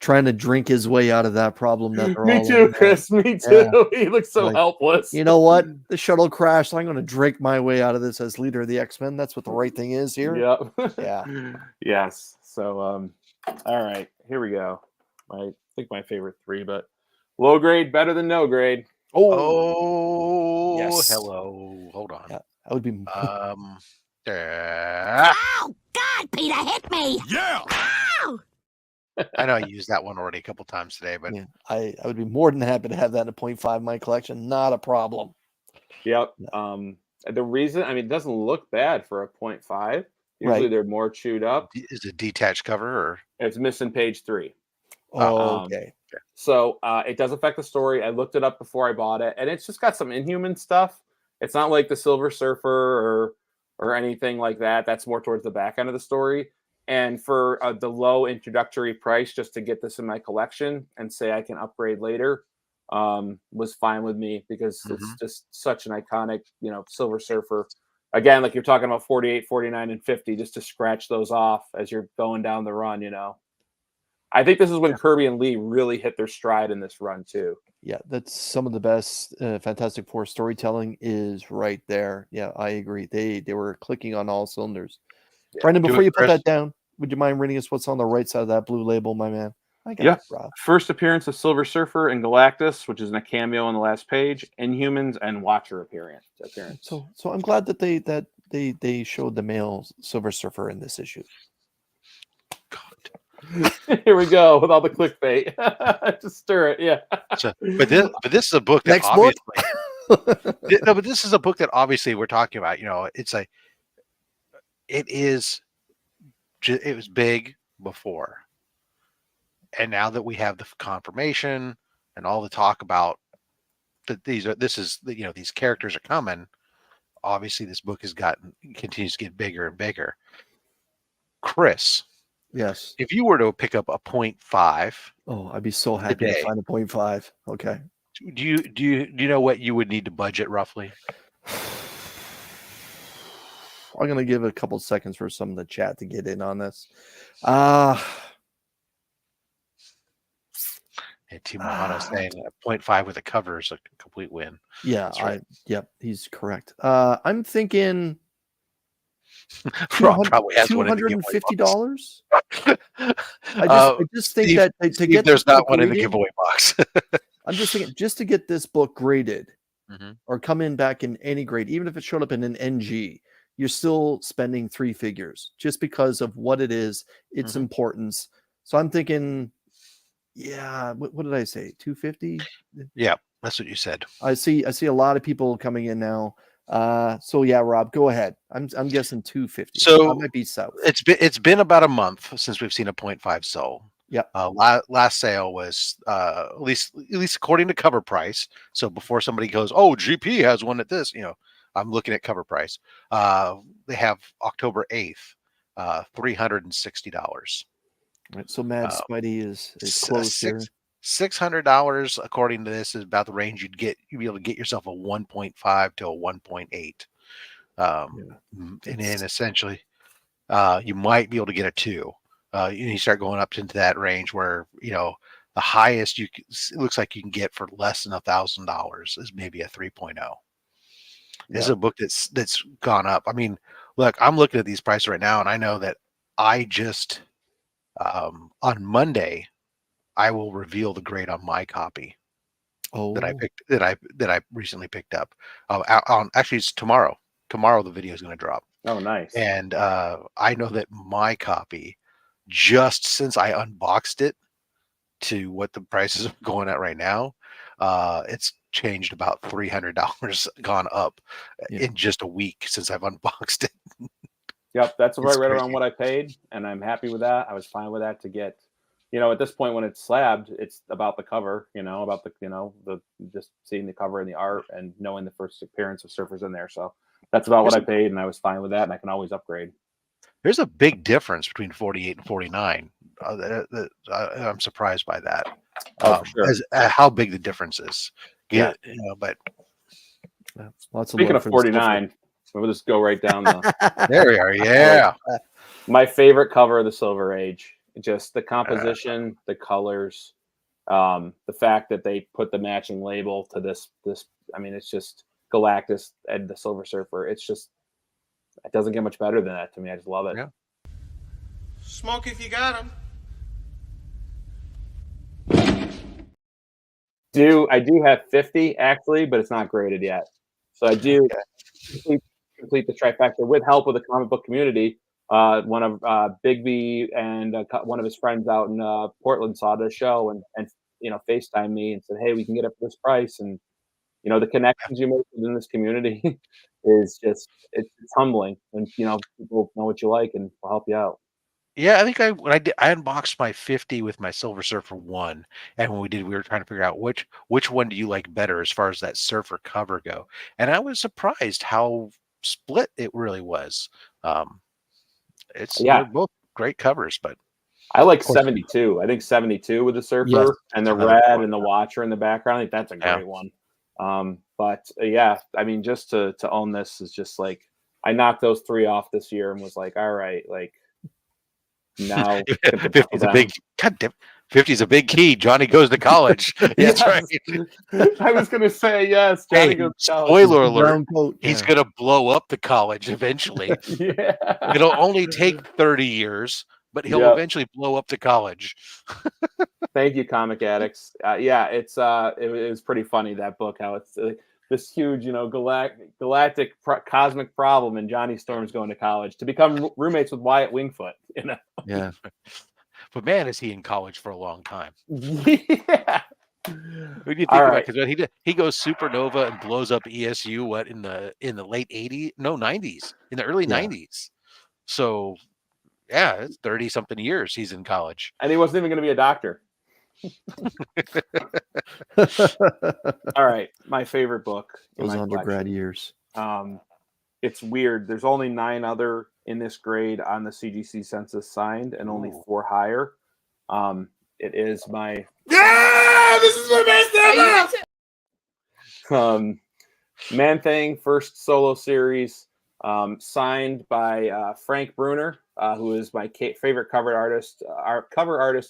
[SPEAKER 3] trying to drink his way out of that problem that they're
[SPEAKER 4] Me too, Chris. Me too. He looks so helpless.
[SPEAKER 3] You know what? The shuttle crashed. I'm going to drink my way out of this as leader of the X-Men. That's what the right thing is here.
[SPEAKER 4] Yep.
[SPEAKER 3] Yeah.
[SPEAKER 4] Yes. So, all right, here we go. I think my favorite 3, but low grade better than no grade.
[SPEAKER 1] Oh,
[SPEAKER 3] yes.
[SPEAKER 1] Hello. Hold on.
[SPEAKER 3] Yeah, that would be.
[SPEAKER 10] Oh God, Peter, hit me!
[SPEAKER 7] Yeah.
[SPEAKER 10] Ow!
[SPEAKER 1] I know I used that one already a couple times today, but
[SPEAKER 3] Yeah, I would be more than happy to have that in a 0.5 in my collection. Not a problem.
[SPEAKER 4] Yep. The reason, it doesn't look bad for a 0.5. Usually they're more chewed up.
[SPEAKER 1] Is it detached cover or?
[SPEAKER 4] It's missing page 3.
[SPEAKER 3] Okay.
[SPEAKER 4] So it does affect the story. I looked it up before I bought it, and it's just got some Inhuman stuff. It's not like the Silver Surfer or anything like that. That's more towards the back end of the story. And for the low introductory price, just to get this in my collection and say I can upgrade later, was fine with me because it's just such an iconic, Silver Surfer. Again, like you're talking about 48, 49, and 50, just to scratch those off as you're going down the run, I think this is when Kirby and Lee really hit their stride in this run too.
[SPEAKER 3] Yeah, that's some of the best Fantastic Four storytelling is right there. Yeah, I agree. They were clicking on all cylinders.
[SPEAKER 4] Yeah.
[SPEAKER 3] Brendan, before you put
[SPEAKER 1] Chris.
[SPEAKER 3] that down, would you mind reading us what's on the right side of that blue label, my man? I got
[SPEAKER 4] Yeah.
[SPEAKER 3] it, Rob.
[SPEAKER 4] First appearance of Silver Surfer and Galactus, which is in a cameo on the last page. Inhumans and Watcher appearance.
[SPEAKER 3] So I'm glad that they showed the male Silver Surfer in this issue.
[SPEAKER 4] Here we go with all the clickbait. Just stir it, yeah.
[SPEAKER 1] So, but this is a book that
[SPEAKER 3] Next book?
[SPEAKER 1] obviously no, but this is a book that obviously we're talking about. You know, it was big before, and now that we have the confirmation and all the talk about that these characters are coming. Obviously, this book continues to get bigger and bigger. Chris.
[SPEAKER 3] Yes.
[SPEAKER 1] If you were to pick up a 0.5,
[SPEAKER 3] oh, I'd be so happy
[SPEAKER 1] today,
[SPEAKER 3] to find a 0.5. Okay.
[SPEAKER 1] Do you know what you would need to budget roughly?
[SPEAKER 3] I'm gonna give a couple seconds for some of the chat to get in on this.
[SPEAKER 1] Timahano saying 0.5 with a cover is a complete win.
[SPEAKER 3] Yeah,
[SPEAKER 1] right.
[SPEAKER 3] Yep, he's correct. I'm thinking
[SPEAKER 1] Rob probably has
[SPEAKER 3] $250.
[SPEAKER 1] I
[SPEAKER 3] just think that to get
[SPEAKER 1] there's
[SPEAKER 3] this
[SPEAKER 1] not
[SPEAKER 3] book
[SPEAKER 1] one in the
[SPEAKER 3] graded,
[SPEAKER 1] giveaway box.
[SPEAKER 3] I'm just thinking just to get this book graded
[SPEAKER 1] Mhm.
[SPEAKER 3] or come in back in any grade, even if it showed up in an NG, you're still spending 3 figures just because of what it is, its importance. So I'm thinking, yeah, what did I say? 250?
[SPEAKER 1] Yeah, that's what you said.
[SPEAKER 3] I see a lot of people coming in now. So yeah, Rob, go ahead. I'm guessing 250.
[SPEAKER 1] So
[SPEAKER 3] I might be south.
[SPEAKER 1] It's been about a month since we've seen a 0.5 sold.
[SPEAKER 3] Yep.
[SPEAKER 1] Last sale was at least according to cover price. So before somebody goes, oh, GP has one at this, I'm looking at cover price. They have October 8th, $360.
[SPEAKER 3] Right, so Mad Spidey is close here.
[SPEAKER 1] $600 according to this is about the range you'd be able to get yourself a 1.5 to a 1.8. And then essentially you might be able to get a 2. You start going up into that range where the highest it looks like you can get for less than $1,000 is maybe a 3.0. This is a book that's gone up. I mean, look, I'm looking at these prices right now, and I know that I just on Monday I will reveal the grade on my copy that I picked that I recently picked up. Actually, it's tomorrow. Tomorrow the video is going to drop.
[SPEAKER 4] Oh, nice.
[SPEAKER 1] And I know that my copy, just since I unboxed it to what the prices are going at right now, it's changed about $300, gone up in just a week since I've unboxed it.
[SPEAKER 4] Yep, that's right around what I paid, and I'm happy with that. I was fine with that to get, at this point when it's slabbed, it's about the cover, about the just seeing the cover and the art and knowing the first appearance of Surfer's in there. So that's about what I paid, and I was fine with that, and I can always upgrade.
[SPEAKER 1] There's a big difference between 48 and 49. I'm surprised by that.
[SPEAKER 4] For sure.
[SPEAKER 1] How big the difference is.
[SPEAKER 4] Yeah.
[SPEAKER 1] But
[SPEAKER 3] lots of
[SPEAKER 4] speaking of 49, we'll just go right down the.
[SPEAKER 1] There we are. Yeah.
[SPEAKER 4] My favorite cover of the Silver Age. Just the composition, the colors, the fact that they put the matching label to this. I mean, it's just Galactus and the Silver Surfer. It doesn't get much better than that to me. I just love it.
[SPEAKER 1] Yeah.
[SPEAKER 7] Smoke if you got him.
[SPEAKER 4] I do have 50 actually, but it's not graded yet. So I do complete the trifecta with help of the comic book community. One of Bigby and one of his friends out in Portland saw the show and FaceTimed me and said, "Hey, we can get it for this price." And the connections you make within this community is just it's humbling. And people know what you like and will help you out.
[SPEAKER 1] Yeah, I think I unboxed my 50 with my Silver Surfer 1, and when we were trying to figure out which one do you like better as far as that Surfer cover go, and I was surprised how split it really was. They're both great covers, but
[SPEAKER 4] I like 72. I think 72 with the Surfer and the red and the Watcher in the background. I think that's a great one. But I mean, just to own this is just like I knocked those 3 off this year and was like, all right, like. now
[SPEAKER 1] 50's a big, God damn, 50's a big key. Johnny goes to college. That's right.
[SPEAKER 4] I was going to say, yes, Johnny
[SPEAKER 1] Hey,
[SPEAKER 4] goes to college.
[SPEAKER 1] spoiler alert,
[SPEAKER 3] Brown coat.
[SPEAKER 1] he's going to blow up the college eventually.
[SPEAKER 4] Yeah.
[SPEAKER 1] It'll only take 30 years, but he'll
[SPEAKER 4] Yep.
[SPEAKER 1] eventually blow up the college.
[SPEAKER 4] Thank you, comic addicts. Yeah, it was pretty funny, that book, how it's this huge, galactic cosmic problem, and Johnny Storm's going to college to become roommates with Wyatt Wingfoot.
[SPEAKER 3] Yeah.
[SPEAKER 1] But man, is he in college for a long time.
[SPEAKER 4] Yeah.
[SPEAKER 1] When you think
[SPEAKER 4] All
[SPEAKER 1] about
[SPEAKER 4] right.
[SPEAKER 1] because he goes supernova and blows up ESU in the late 80s, no 90s, in the early 90s. So yeah, it's 30 something years he's in college.
[SPEAKER 4] And he wasn't even going to be a doctor. All right, my favorite book in
[SPEAKER 3] Those
[SPEAKER 4] my
[SPEAKER 3] undergrad
[SPEAKER 4] collection.
[SPEAKER 3] years.
[SPEAKER 4] It's weird. There's only 9 other in this grade on the CGC census signed, and only 4 higher. It is my
[SPEAKER 7] This is my best ever.
[SPEAKER 4] Man-Thing first solo series, signed by Frank Bruner, who is my favorite cover artist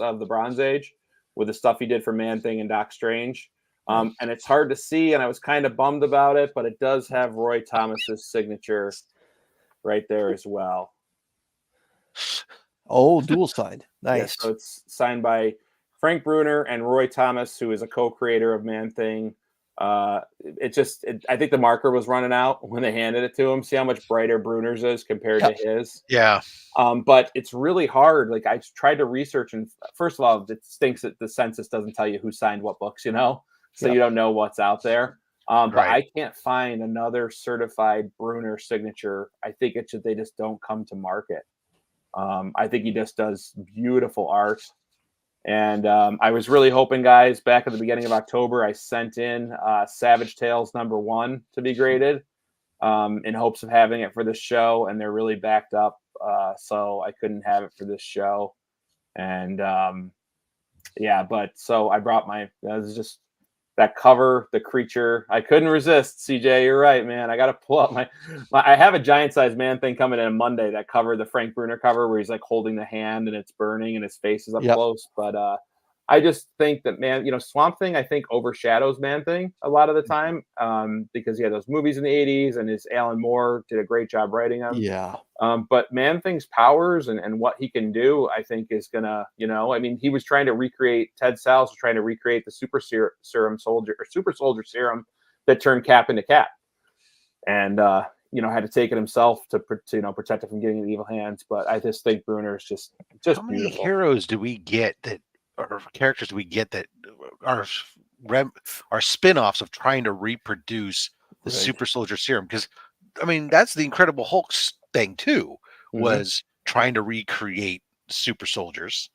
[SPEAKER 4] of the Bronze Age, with the stuff he did for Man-Thing and Doc Strange. And it's hard to see, and I was kind of bummed about it, but it does have Roy Thomas's signature right there as well.
[SPEAKER 3] Oh, dual side.
[SPEAKER 4] Yeah,
[SPEAKER 3] Nice.
[SPEAKER 4] so it's signed by Frank Bruner and Roy Thomas, who is a co-creator of Man-Thing. I think the marker was running out when they handed it to him. See how much brighter Bruner's is compared to his.
[SPEAKER 1] Yeah.
[SPEAKER 4] But it's really hard. Like, I tried to research, and first of all, it stinks that the census doesn't tell you who signed what books, so you don't know what's out there. But I can't find another certified Bruner signature. I think they just don't come to market. I think he just does beautiful art. And I was really hoping, guys, back at the beginning of October, I sent in Savage Tales #1 to be graded in hopes of having it for this show, and they're really backed up, so I couldn't have it for this show. And so I brought just that cover, the creature. I couldn't resist, CJ. You're right, man. I got to pull up I have a giant size Man-Thing coming in on Monday, that cover, the Frank Bruner cover, where he's like holding the hand and it's burning and his face is up close. But I just think that, Swamp Thing, I think, overshadows Man-Thing a lot of the time, because he had those movies in the 80s, and his Alan Moore did a great job writing them.
[SPEAKER 3] Yeah.
[SPEAKER 4] But Man-Thing's powers and what he can do, I think, is gonna, he was trying to recreate, Ted Salles was trying to recreate the super soldier serum that turned Cap into Cap, and had to take it himself to protect it from getting in the evil hands. But I just think Bruner is just
[SPEAKER 1] how many
[SPEAKER 4] beautiful.
[SPEAKER 1] heroes do we get that, or characters do we get that are spin-offs of trying to reproduce the super soldier serum? Because that's the Incredible Hulk thing too, was trying to recreate super soldiers,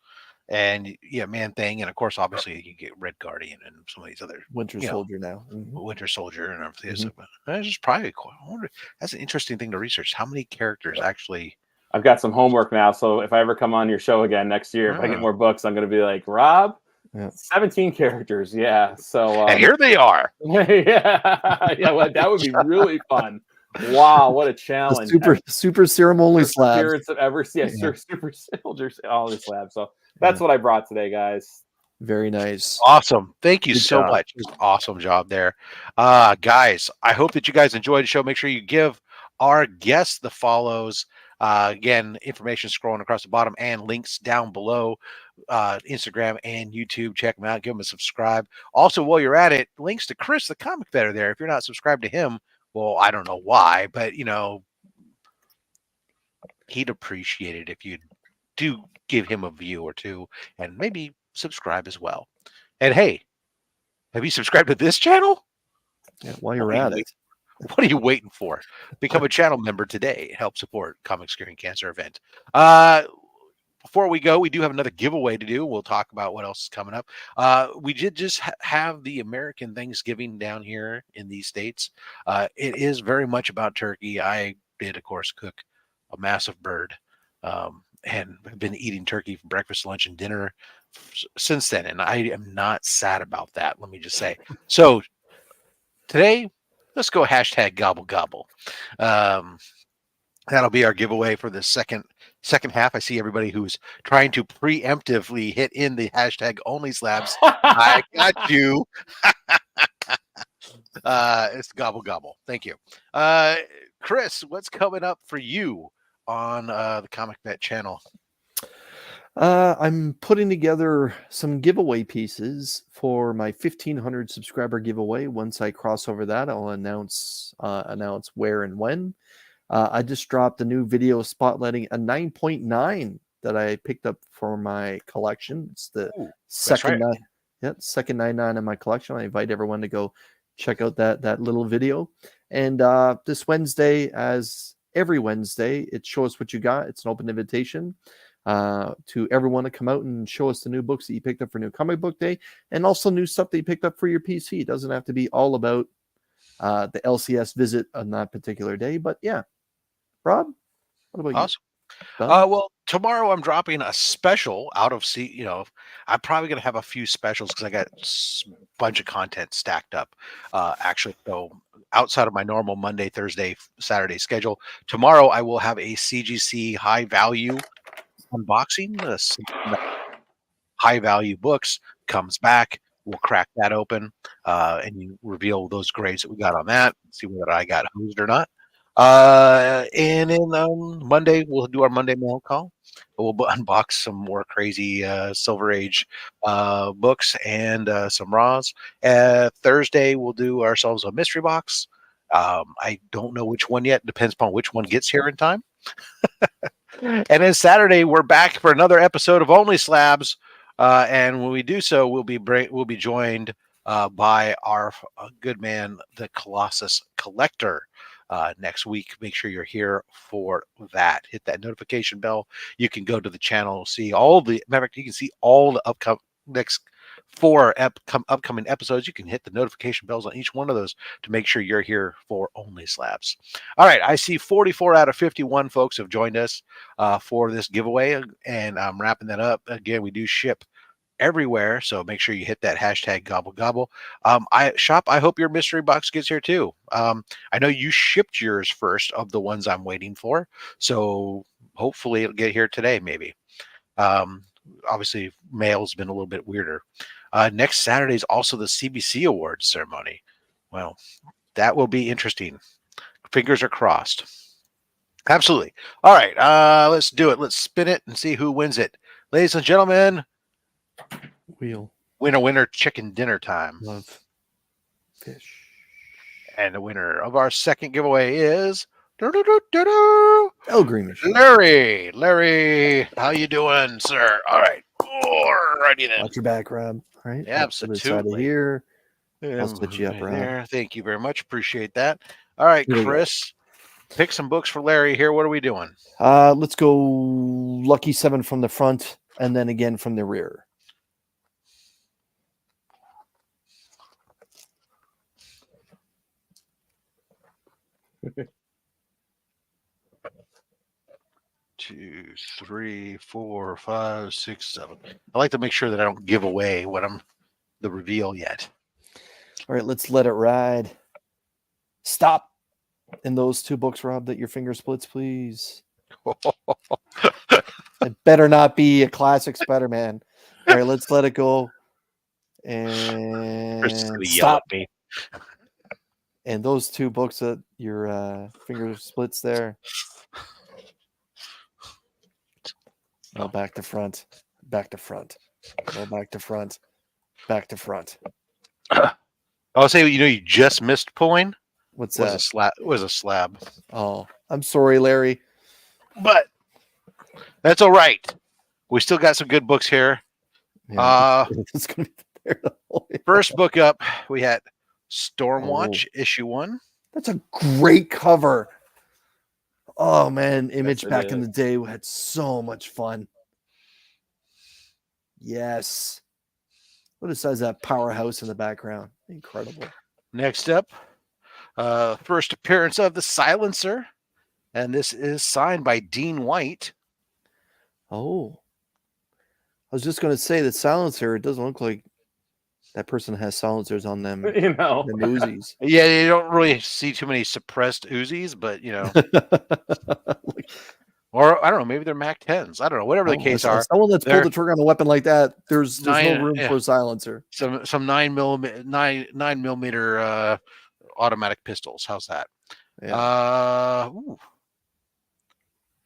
[SPEAKER 1] and Man-Thing, and of course obviously you get Red Guardian and some of these other
[SPEAKER 3] Winter Soldier now.
[SPEAKER 1] Winter Soldier and everything. That's just probably I wonder, that's an interesting thing to research, how many characters actually.
[SPEAKER 4] I've got some homework now, so if I ever come on your show again next year, if I get more books, I'm going to be like, Rob, 17 characters. Yeah. So
[SPEAKER 1] and here they are.
[SPEAKER 4] Well, that would be really fun. Wow, what a challenge.
[SPEAKER 3] Super serum only slabs.
[SPEAKER 4] Spirits of ever super soldiers only slabs. So that's what I brought today, guys.
[SPEAKER 3] Very nice.
[SPEAKER 1] Awesome. Thank you so much. It was an awesome job there. Guys, I hope that you guys enjoyed the show. Make sure you give our guests the follows. Again, information scrolling across the bottom and links down below, Instagram and YouTube. Check them out. Give them a subscribe. Also, while you're at it, links to Chris, the comic vet, are there. If you're not subscribed to him, well, I don't know why, but he'd appreciate it if you do give him a view or two, and maybe subscribe as well. And hey, have you subscribed to this channel?
[SPEAKER 3] Yeah, while you're at it.
[SPEAKER 1] What are you waiting for? Become a channel member today. Help support Comics Curing Cancer event. Before we go, we do have another giveaway to do. We'll talk about what else is coming up. We did just have the American Thanksgiving down here in these states. It is very much about turkey. I did, of course, cook a massive bird, and have been eating turkey for breakfast, lunch, and dinner since then. And I am not sad about that, let me just say. So today, let's go hashtag gobble gobble. That'll be our giveaway for the second half. I see everybody who's trying to preemptively hit in the hashtag OnlySlabs. I got you. It's gobble gobble. Thank you. Chris, what's coming up for you on the Comic Net channel?
[SPEAKER 3] I'm putting together some giveaway pieces for my 1,500 subscriber giveaway. Once I cross over that, I'll announce where and when. I just dropped a new video spotlighting a 9.9 that I picked up for my collection. It's the second 9.9 in my collection. I invite everyone to go check out that little video. And this Wednesday, as every Wednesday, it's Show Us What You Got. It's an open invitation to everyone to come out and show us the new books that you picked up for New Comic Book Day, and also new stuff that you picked up for your PC. It doesn't have to be all about the LCS visit on that particular day, but yeah. Rob, what about
[SPEAKER 1] awesome.
[SPEAKER 3] you?
[SPEAKER 1] Well, tomorrow I'm dropping a special out of I'm probably going to have a few specials because I got a bunch of content stacked up. Actually, so outside of my normal Monday, Thursday, Saturday schedule, tomorrow I will have a CGC high value unboxing. High value books comes back. We'll crack that open and you reveal those grades that we got on that. See whether I got hosed or not. And then Monday we'll do our Monday mail call. We'll unbox some more crazy Silver Age books and some Raws. Thursday we'll do ourselves a mystery box. I don't know which one yet. Depends upon which one gets here in time. And then Saturday we're back for another episode of OnlySlabs. And when we do so, we'll be joined by our good man, the Colossus Collector. Next week. Make sure you're here for that. Hit that notification bell. You can go to the channel, see all the. Remember, you can see all the next 4 upcoming episodes. You can hit the notification bells on each one of those to make sure you're here for OnlySlabs. All right, I see 44 out of 51 folks have joined us for this giveaway, and I'm wrapping that up. Again, we do ship everywhere, so make sure you hit that hashtag gobble gobble. I hope your mystery box gets here too. I know you shipped yours first of the ones I'm waiting for, so hopefully it'll get here today. Maybe. Obviously, mail's been a little bit weirder. Next Saturday is also the CBC Awards ceremony. Well, that will be interesting. Fingers are crossed. Absolutely. All right, let's do it. Let's spin it and see who wins it, ladies and gentlemen. Winner chicken dinner time.
[SPEAKER 3] Love fish.
[SPEAKER 1] And the winner of our second giveaway is
[SPEAKER 3] El Greenish.
[SPEAKER 1] Larry, how you doing, sir? All right. Alrighty then.
[SPEAKER 3] Watch your back, Rob. All right.
[SPEAKER 1] Absolutely.
[SPEAKER 3] Here. I'll switch you up, Rob.
[SPEAKER 1] There. Thank you very much. Appreciate that. All right, Chris. Pick some books for Larry here. What are we doing?
[SPEAKER 3] Let's go Lucky 7 from the front and then again from the rear.
[SPEAKER 1] Two, three, 4, 5, 6, 7. I like to make sure that I don't give away what I'm the reveal yet.
[SPEAKER 3] All right, let's let it ride. Stop in those 2 books, Rob, that your finger splits, please. It better not be a classic Spider-Man. All right, let's let it go. And stop.
[SPEAKER 1] Me.
[SPEAKER 3] And those 2 books that your finger splits there. No, back to front. Back to front. Go back to front. Back to front.
[SPEAKER 1] I'll say, you just missed pulling.
[SPEAKER 3] What's that?
[SPEAKER 1] It was a slab.
[SPEAKER 3] Oh, I'm sorry, Larry.
[SPEAKER 1] But that's all right. We still got some good books here.
[SPEAKER 3] Yeah, it's gonna be there the whole way.
[SPEAKER 1] First book up, we had Stormwatch issue 1.
[SPEAKER 3] That's a great cover. Oh man, Image
[SPEAKER 4] Yes,
[SPEAKER 3] back in the day had so much fun. Yes. What is that powerhouse in the background? Incredible.
[SPEAKER 1] Next up, first appearance of the Silencer, and this is signed by Dean White.
[SPEAKER 3] Oh, I was just going to say the Silencer. It doesn't look like that person has silencers on them.
[SPEAKER 4] You know,
[SPEAKER 3] the Uzis.
[SPEAKER 1] Yeah, you don't really see too many suppressed Uzis, but or I don't know, maybe they're Mac 10s. I don't know, whatever the case are.
[SPEAKER 3] Someone that's pulled the trigger on a weapon like that, there's no room for a silencer.
[SPEAKER 1] Some 9mm automatic pistols. How's that? Yeah.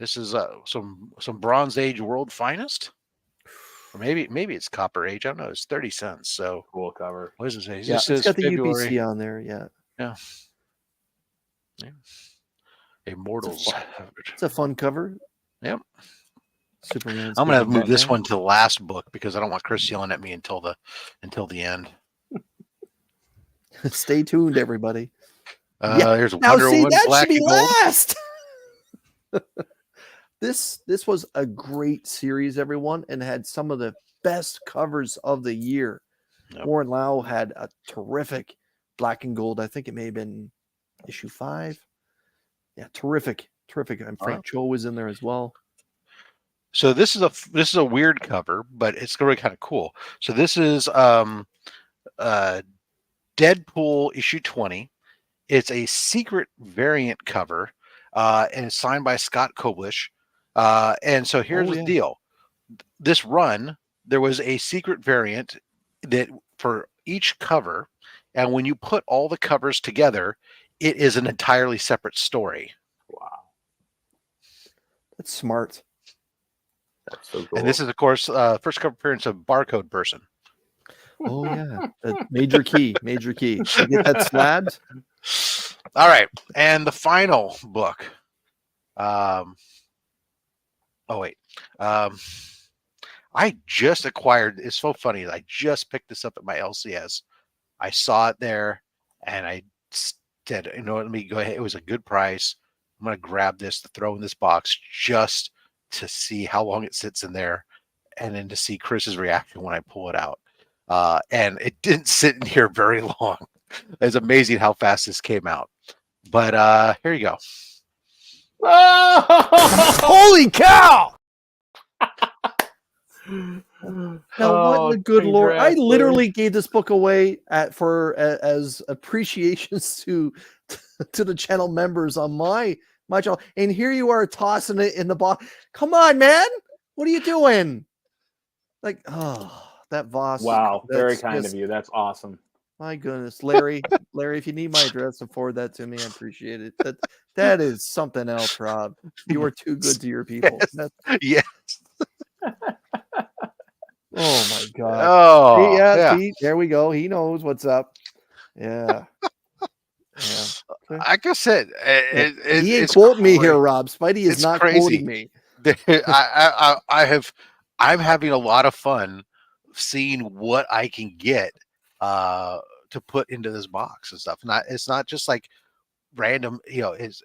[SPEAKER 1] This is some Bronze Age World Finest. Or maybe it's Copper Age. I don't know. It's 30 cents. So
[SPEAKER 4] cool cover.
[SPEAKER 1] What does it say?
[SPEAKER 3] Yeah, it's got the UPC on there. Yeah.
[SPEAKER 1] Immortals.
[SPEAKER 3] It's a fun cover.
[SPEAKER 1] Yep.
[SPEAKER 3] Superman.
[SPEAKER 1] I'm gonna move this one to the last book because I don't want Chris yelling at me until the end.
[SPEAKER 3] Stay tuned, everybody.
[SPEAKER 1] Here's Wonder Woman,
[SPEAKER 3] that
[SPEAKER 1] Black
[SPEAKER 3] should be
[SPEAKER 1] and Gold.
[SPEAKER 3] last. This was a great series, everyone, and had some of the best covers of the year.
[SPEAKER 1] Yep.
[SPEAKER 3] Warren Lau had a terrific Black and Gold. I think it may have been issue 5. Yeah, terrific. And Frank Cho was in there as well.
[SPEAKER 1] So this is a weird cover, but it's really kind of cool. So this is Deadpool issue 20. It's a secret variant cover, and it's signed by Scott Koblish. And so here's the deal. This run, there was a secret variant that for each cover, and when you put all the covers together, it is an entirely separate story.
[SPEAKER 4] Wow.
[SPEAKER 3] That's smart.
[SPEAKER 4] That's so cool.
[SPEAKER 1] And this is, of course, first cover appearance of Barcode Person.
[SPEAKER 3] Oh, yeah. Major key. You get that slabs?
[SPEAKER 1] All right. And the final book. I just acquired, it's so funny. I just picked this up at my LCS. I saw it there and I said, let me go ahead. It was a good price. I'm going to grab this to throw in this box just to see how long it sits in there and then to see Chris's reaction when I pull it out. And it didn't sit in here very long. It's amazing how fast this came out. But here you go.
[SPEAKER 3] Holy cow! Now, what in the good Lord? I literally gave this book away as appreciations to the channel members on my channel, and here you are tossing it in the box. Come on, man! What are you doing? Like, that Voss.
[SPEAKER 4] Wow, very kind of you. That's awesome.
[SPEAKER 3] My goodness, Larry, if you need my address to forward that to me, I appreciate it. That is something else, Rob. You are too good to your people.
[SPEAKER 1] Yes.
[SPEAKER 3] Oh my God.
[SPEAKER 1] Oh,
[SPEAKER 3] yeah. See, there we go. He knows what's up. Yeah.
[SPEAKER 1] Like I said,
[SPEAKER 3] he ain't quoting me here, Rob. Spidey is not quoting me.
[SPEAKER 1] I'm having a lot of fun seeing what I can get to put into this box and stuff. It's not just like random, there's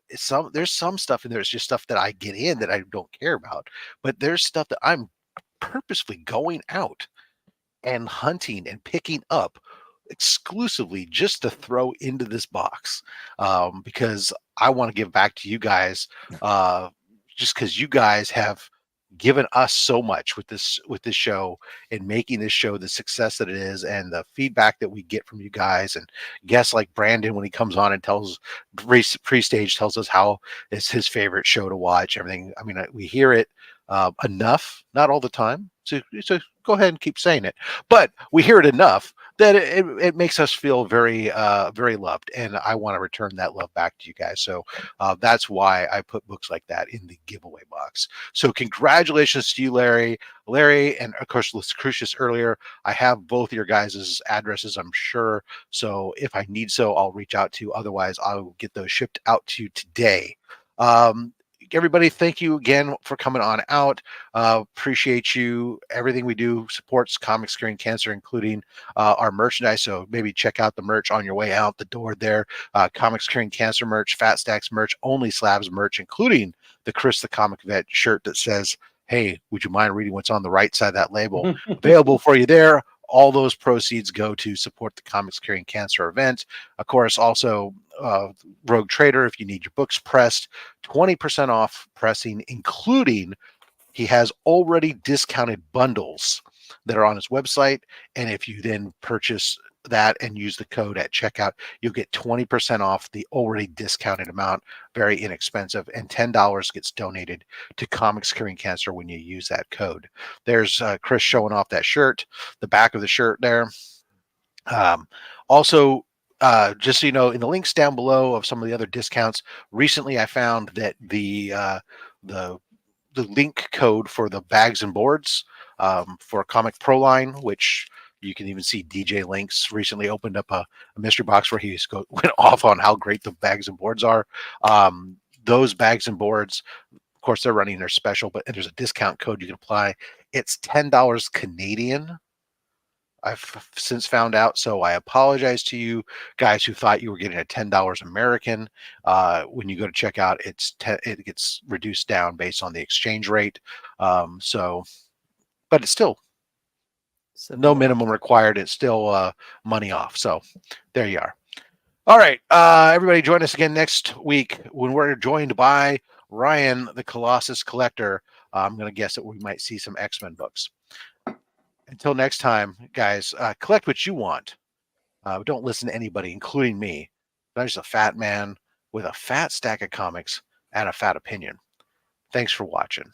[SPEAKER 1] some stuff in there. It's just stuff that I get in that I don't care about, but there's stuff that I'm purposefully going out and hunting and picking up exclusively just to throw into this box, because I want to give back to you guys, just because you guys have given us so much with this show and making this show the success that it is, and the feedback that we get from you guys and guests like Brandon when he comes on and tells pre-stage tells us how it's his favorite show to watch, everything. I mean, we hear it enough, not all the time, so go ahead and keep saying it, but we hear it enough that it makes us feel very very loved, and I want to return that love back to you guys. So that's why I put books like that in the giveaway box. So congratulations to you, Larry, and of course Lucretius earlier. I have both your guys' addresses, I'm sure, so if I need so, I'll reach out to you. Otherwise, I'll get those shipped out to you today. Everybody, thank you again for coming on out. Appreciate you. Everything we do supports Comics Curing Cancer, including our merchandise. So maybe check out the merch on your way out the door there. Comics Curing Cancer merch, Fat Stacks merch, OnlySlabs merch, including the Chris the Comic Vet shirt that says, "Hey, would you mind reading what's on the right side of that label?" Available for you there. All those proceeds go to support the Comics Curing Cancer event. Of course, also Rogue Trader, if you need your books pressed, 20% off pressing, including he has already discounted bundles that are on his website. And if you then purchase that and use the code at checkout, you'll get 20% off the already discounted amount, very inexpensive, and $10 gets donated to Comics Curing Cancer when you use that code. There's Chris showing off that shirt, the back of the shirt there. Also, just so you know, in the links down below of some of the other discounts, recently I found that the link code for the bags and boards for Comic Pro line, which you can even see DJ Links recently opened up a mystery box where he went off on how great the bags and boards are. Those bags and boards, of course, they're running their special, but there's a discount code you can apply. It's $10 Canadian. I've since found out, so I apologize to you guys who thought you were getting a $10 American. When you go to checkout, it gets reduced down based on the exchange rate. But it's still no minimum required. It's still money off. So there you are. All right, everybody, join us again next week when we're joined by Ryan, the Colossus Collector. I'm going to guess that we might see some X-Men books. Until next time, guys, collect what you want. Don't listen to anybody, including me. I'm just a fat man with a fat stack of comics and a fat opinion. Thanks for watching.